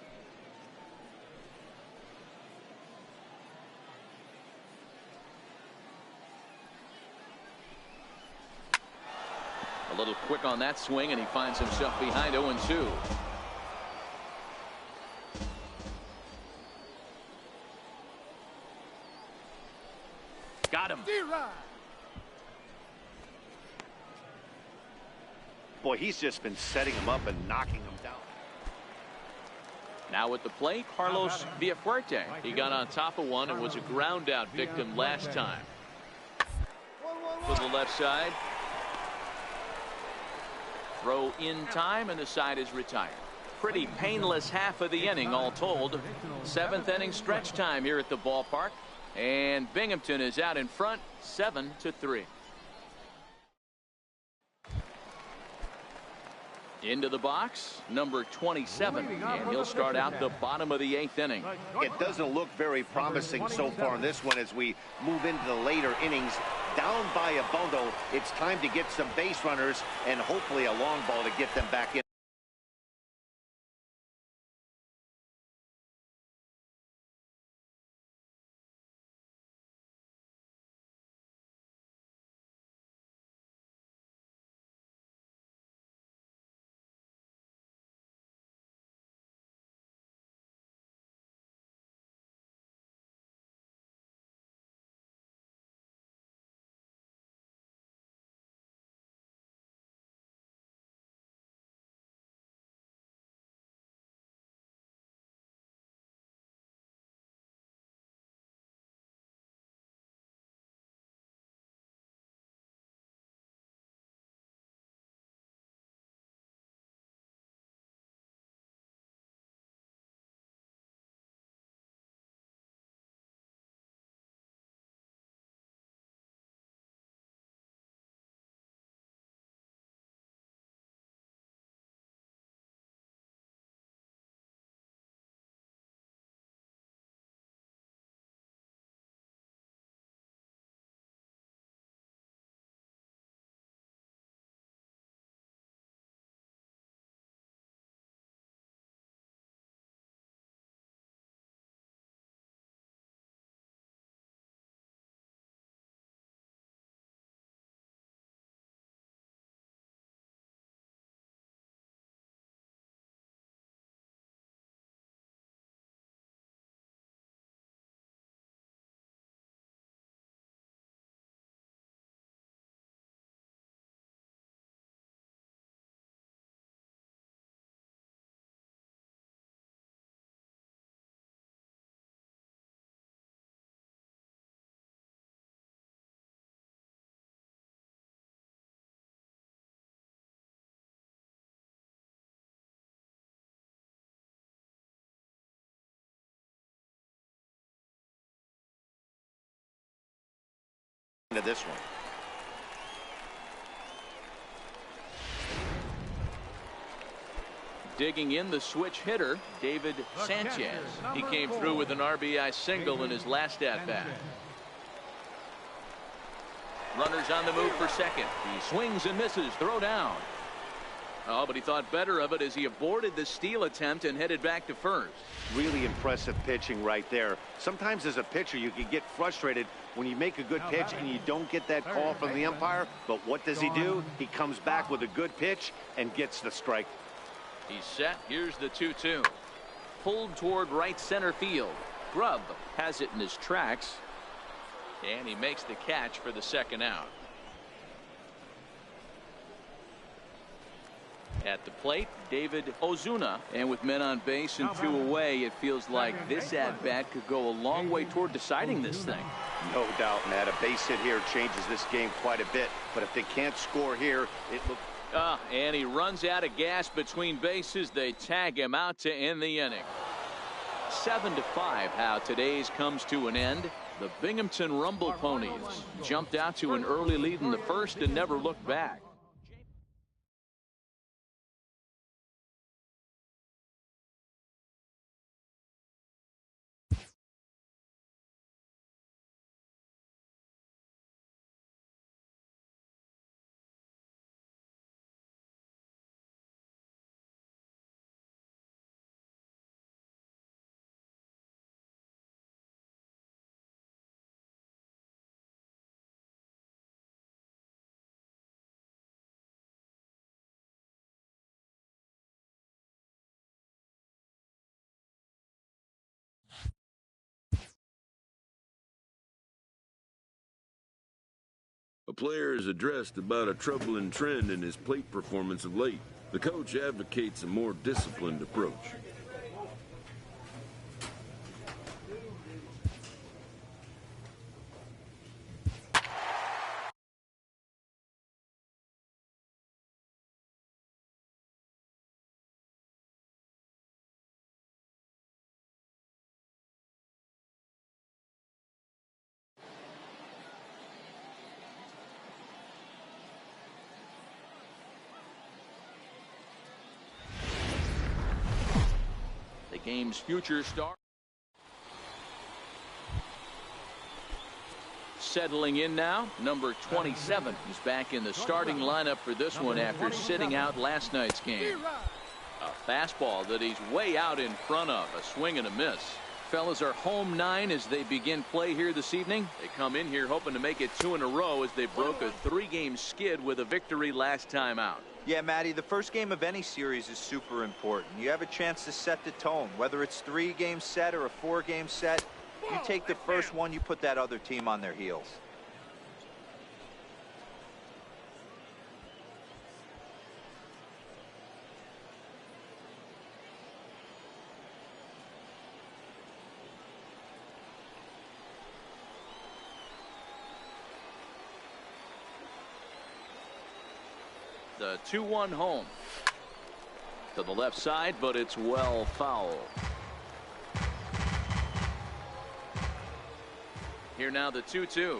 A little quick on that swing, and he finds himself behind 0-2. Got him. Boy, he's just been setting him up and knocking him down. Now at the plate, Carlos Villafuerte. He got on top of one and was a ground out victim last time. To the left side. Throw in time, and the side is retired. Pretty painless half of the inning all told. 7th inning stretch time here at the ballpark. And Binghamton is out in front 7-3. Into the box, number 27, and he'll start out the bottom of the 8th inning. It doesn't look very promising so far in this one as we move into the later innings. Down by a bundle, it's time to get some base runners and hopefully a long ball to get them back in. To this one. Digging in the switch hitter, David Sanchez. He came through with an RBI single in his last at-bat. Runners on the move for second. He swings and misses. Throw down. Oh, but he thought better of it as he aborted the steal attempt and headed back to first. Really impressive pitching right there. Sometimes as a pitcher you can get frustrated when you make a good pitch and you don't get that call from the umpire. But what does he do? He comes back with a good pitch and gets the strike. He's set. Here's the 2-2. Pulled toward right center field. Grubb has it in his tracks. And he makes the catch for the second out. At the plate, David Ozuna. And with men on base and 2 away, it feels like this at-bat could go a long way toward deciding this thing. No doubt, Matt. A base hit here changes this game quite a bit. But if they can't score here, it looks... And he runs out of gas between bases. They tag him out to end the inning. 7-5, how today's comes to an end. The Binghamton Rumble Ponies jumped out to an early lead in the first and never looked back. player has addressed about a troubling trend in his plate performance of late. The coach advocates a more disciplined approach. Game's future star. Settling in now, number 27 is back in the starting lineup for this one after sitting out last night's game. A fastball that he's way out in front of, a swing and a miss. Fellas are home 9 as they begin play here this evening. They come in here hoping to make it 2 in a row as they broke a 3-game skid with a victory last time out. Yeah, Matty, the first game of any series is super important. You have a chance to set the tone. Whether it's 3-game set or a 4-game set, you take the first one, you put that other team on their heels. The 2-1 home. To the left side, but it's well foul. Here now the 2-2.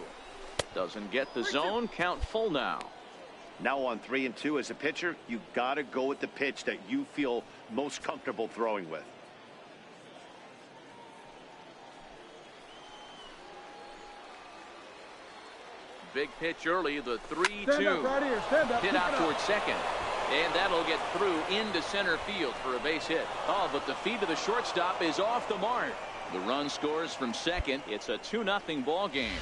Doesn't get the zone. Count full now. Now on 3-2 as a pitcher, you got to go with the pitch that you feel most comfortable throwing with. Big pitch early, the 3-2. Hit out towards second. And that'll get through into center field for a base hit. Oh, but the feed to the shortstop is off the mark. The run scores from second. It's a 2-0 ball game.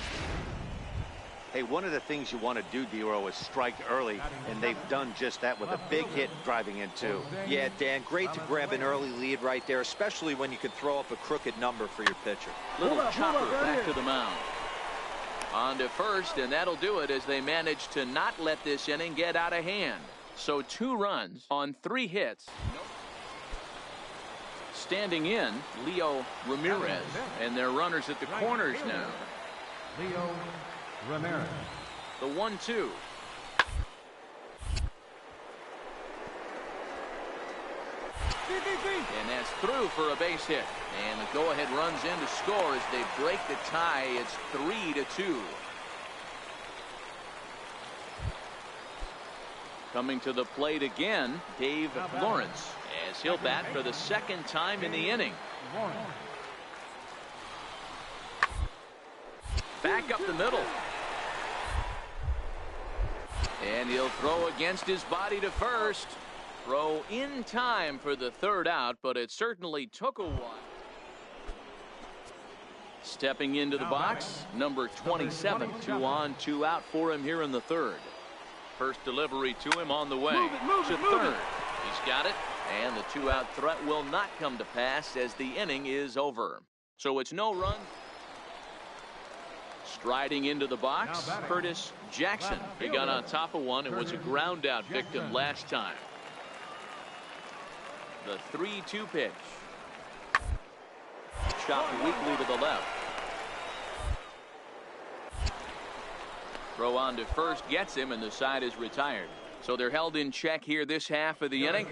Hey, one of the things you want to do, D-Row, is strike early, and they've done just that with a big hit driving in two. Yeah, Dan, great to grab an early lead right there, especially when you could throw up a crooked number for your pitcher. Little chopper back to the mound. On to first, and that'll do it as they manage to not let this inning get out of hand. So 2 runs on 3 hits. Standing in, Leo Ramirez, and their runners at the corners now. Leo Ramirez. The 1-2. And that's through for a base hit. And the go-ahead runs in to score as they break the tie. It's 3-2. Coming to the plate again, Dave Lawrence, as he'll bat for the 2nd time in the inning. Back up the middle. And he'll throw against his body to first. Throw in time for the 3rd out, but it certainly took a while. Stepping into the box, number 27. 2 on, 2 out for him here in the 3rd. First delivery to him on the way to third. He's got it, and the 2-out threat will not come to pass as the inning is over. So it's no run. Striding into the box, Curtis Jackson. He got on top of one and was a ground out victim last time. The 3-2 pitch. Chopped weakly to the left. Throw on to first gets him, and the side is retired. So they're held in check here this half of the inning.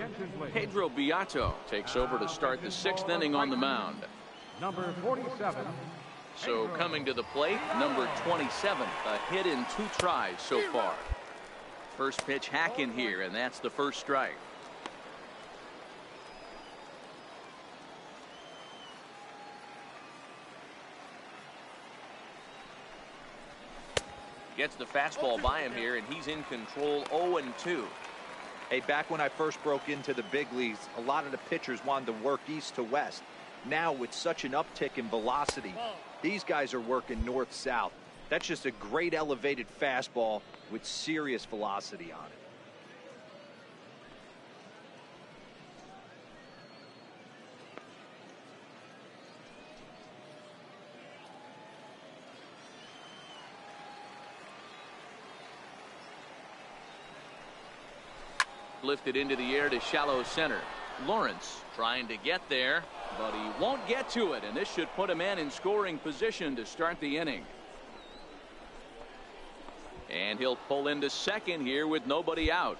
Pedro Beato takes over to start the 6th inning on the mound. Number 47. So coming to the plate, number 27. A hit in 2 tries so far. First pitch hack in here, and that's the first strike. Gets the fastball by him here, and he's in control. 0-2. Hey, back when I first broke into the big leagues, a lot of the pitchers wanted to work east to west. Now, with such an uptick in velocity, these guys are working north-south. That's just a great elevated fastball with serious velocity on it. lifted into the air to shallow center. Lawrence trying to get there, but he won't get to it, and this should put a man in scoring position to start the inning. And he'll pull into second here with nobody out.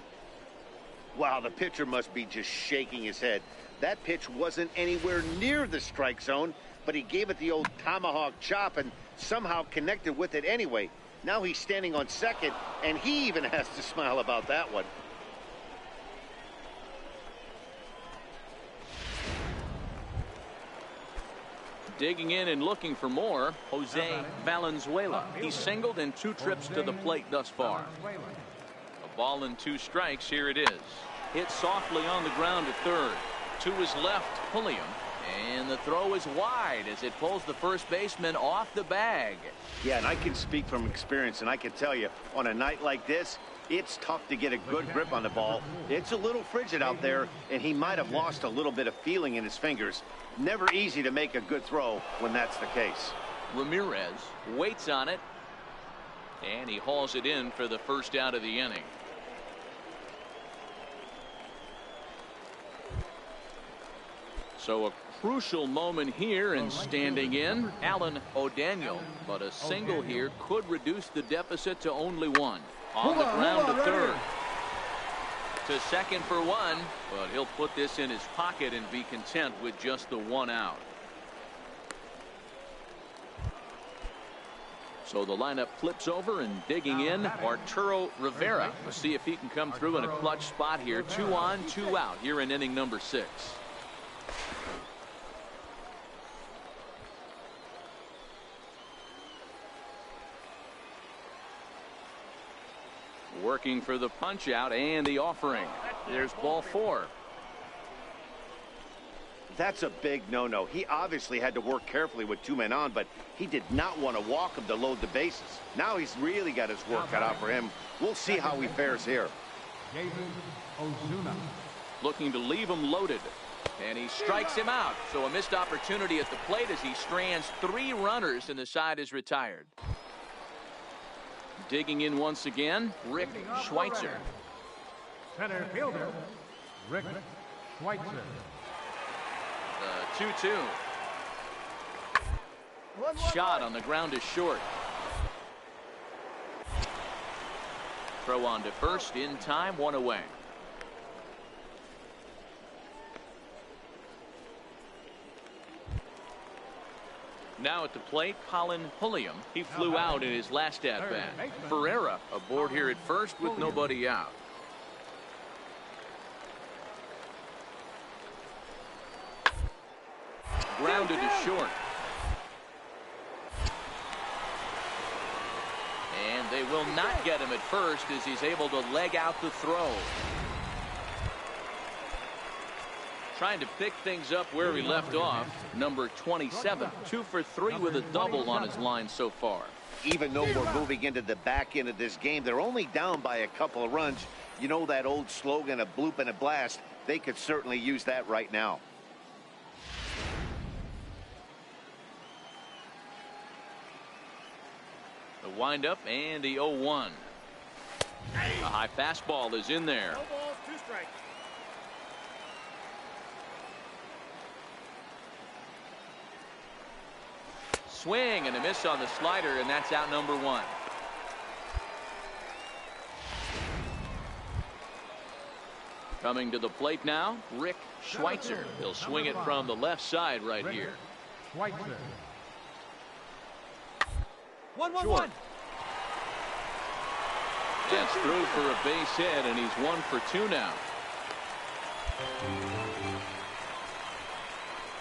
Wow, the pitcher must be just shaking his head. That pitch wasn't anywhere near the strike zone, but he gave it the old tomahawk chop and somehow connected with it anyway. Now he's standing on second, and he even has to smile about that one. Digging in and looking for more, Jose Valenzuela. He's singled in 2 trips to the plate thus far. A ball and 2 strikes. Here it is. Hit softly on the ground to third. To his left, Pulliam. And the throw is wide as it pulls the first baseman off the bag. Yeah, and I can speak from experience, and I can tell you, on a night like this, it's tough to get a good grip on the ball. It's a little frigid out there, and he might have lost a little bit of feeling in his fingers. Never easy to make a good throw when that's the case. Ramirez waits on it, and he hauls it in for the first out of the inning. So a crucial moment here, and standing in, Alan O'Daniel. But a single here could reduce the deficit to only 1. On the ground to third. To second for 1, but he'll put this in his pocket and be content with just the 1 out. So the lineup flips over, and digging in, Arturo Rivera. We'll see if he can come through in a clutch spot here. 2 on, 2 out here in inning number 6. Working for the punch out and the offering. There's ball 4. That's a big no-no. He obviously had to work carefully with 2 men on, but he did not want to walk him to load the bases. Now he's really got his work cut out for him. We'll see how he fares here. Looking to leave him loaded. And he strikes him out. So a missed opportunity at the plate as he strands 3 runners, and the side is retired. Digging in once again, Rick Schweitzer. Center fielder, Rick Schweitzer. The 2-2. Shot on the ground is short. Throw on to first in time, 1 away. Now at the plate, Colin Pulliam. He flew out in his last at-bat. Ferreira aboard here at first with nobody out. Grounded to short. And they will not get him at first as he's able to leg out the throw. Trying to pick things up where he left off. Number 27, 2 for 3 with a double on his line so far. Even though we're moving into the back end of this game, they're only down by a couple of runs. You know that old slogan, a bloop and a blast? They could certainly use that right now. The windup and the 0-1. A high fastball is in there. No balls, 2 strikes. Swing and a miss on the slider, and that's out number 1. Coming to the plate now, Rick Schweitzer. He'll swing it from the left side right here. Schweitzer. 1-1-1. That's through for a base hit, and he's 1 for 2 now.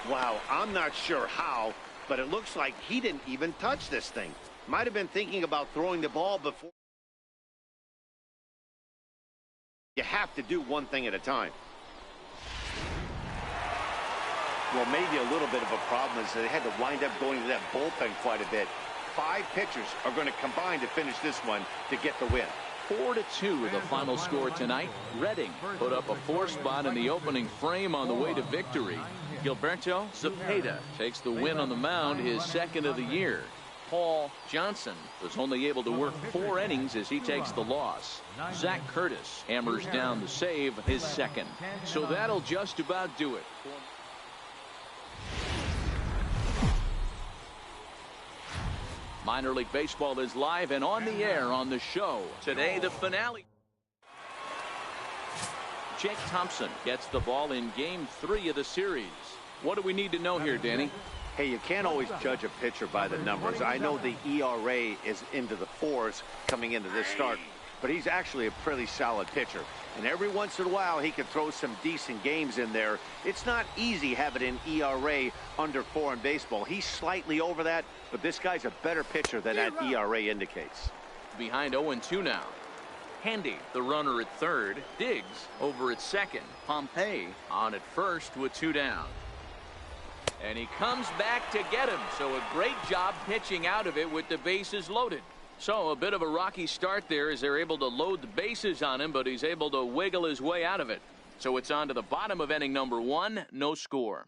Wow, I'm not sure how, but it looks like he didn't even touch this thing. Might have been thinking about throwing the ball before. You have to do one thing at a time. Well, maybe a little bit of a problem is they had to wind up going to that bullpen quite a bit. 5 pitchers are going to combine to finish this one to get the win. 4-2 the final score tonight. Reading put up a 4 spot in the opening frame on the way to victory. Gilberto Cepeda takes the win on the mound, his 2nd of the year. Paul Johnson was only able to work 4 innings as he takes the loss. Zach Curtis hammers down the save, his second. So that'll just about do it. Minor League Baseball is live and on the air on the show. Today, the finale. Jake Thompson gets the ball in Game 3 of the series. What do we need to know here, Danny? Hey, you can't always judge a pitcher by the numbers. I know the ERA is into the 4s coming into this start, but he's actually a pretty solid pitcher. And every once in a while, he can throw some decent games in there. It's not easy having an ERA under 4 in baseball. He's slightly over that, but this guy's a better pitcher than that ERA indicates. Behind 0-2 now. Handy, the runner at third. Diggs over at second. Pompey on at first with 2 down. And he comes back to get him. So a great job pitching out of it with the bases loaded. So a bit of a rocky start there as they're able to load the bases on him, but he's able to wiggle his way out of it. So it's on to the bottom of inning number 1, no score.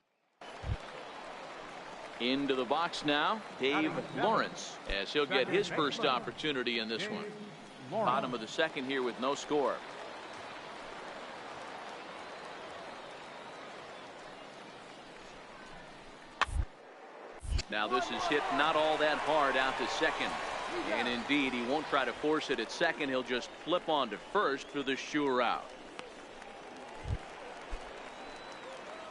Into the box now, Dave Lawrence, as he'll get his first opportunity in this one. Bottom of the second here with no score. Now this is hit not all that hard out to second. And indeed, he won't try to force it at second. He'll just flip on to first for the sure out.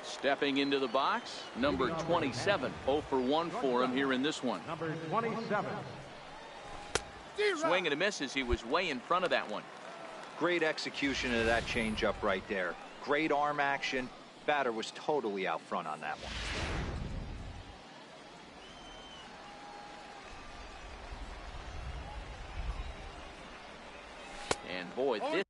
Stepping into the box, number 27. 0 for 1 for him here in this one. Number 27. Swing and a miss as he was way in front of that one. Great execution of that changeup right there. Great arm action. Batter was totally out front on that one. And boy, this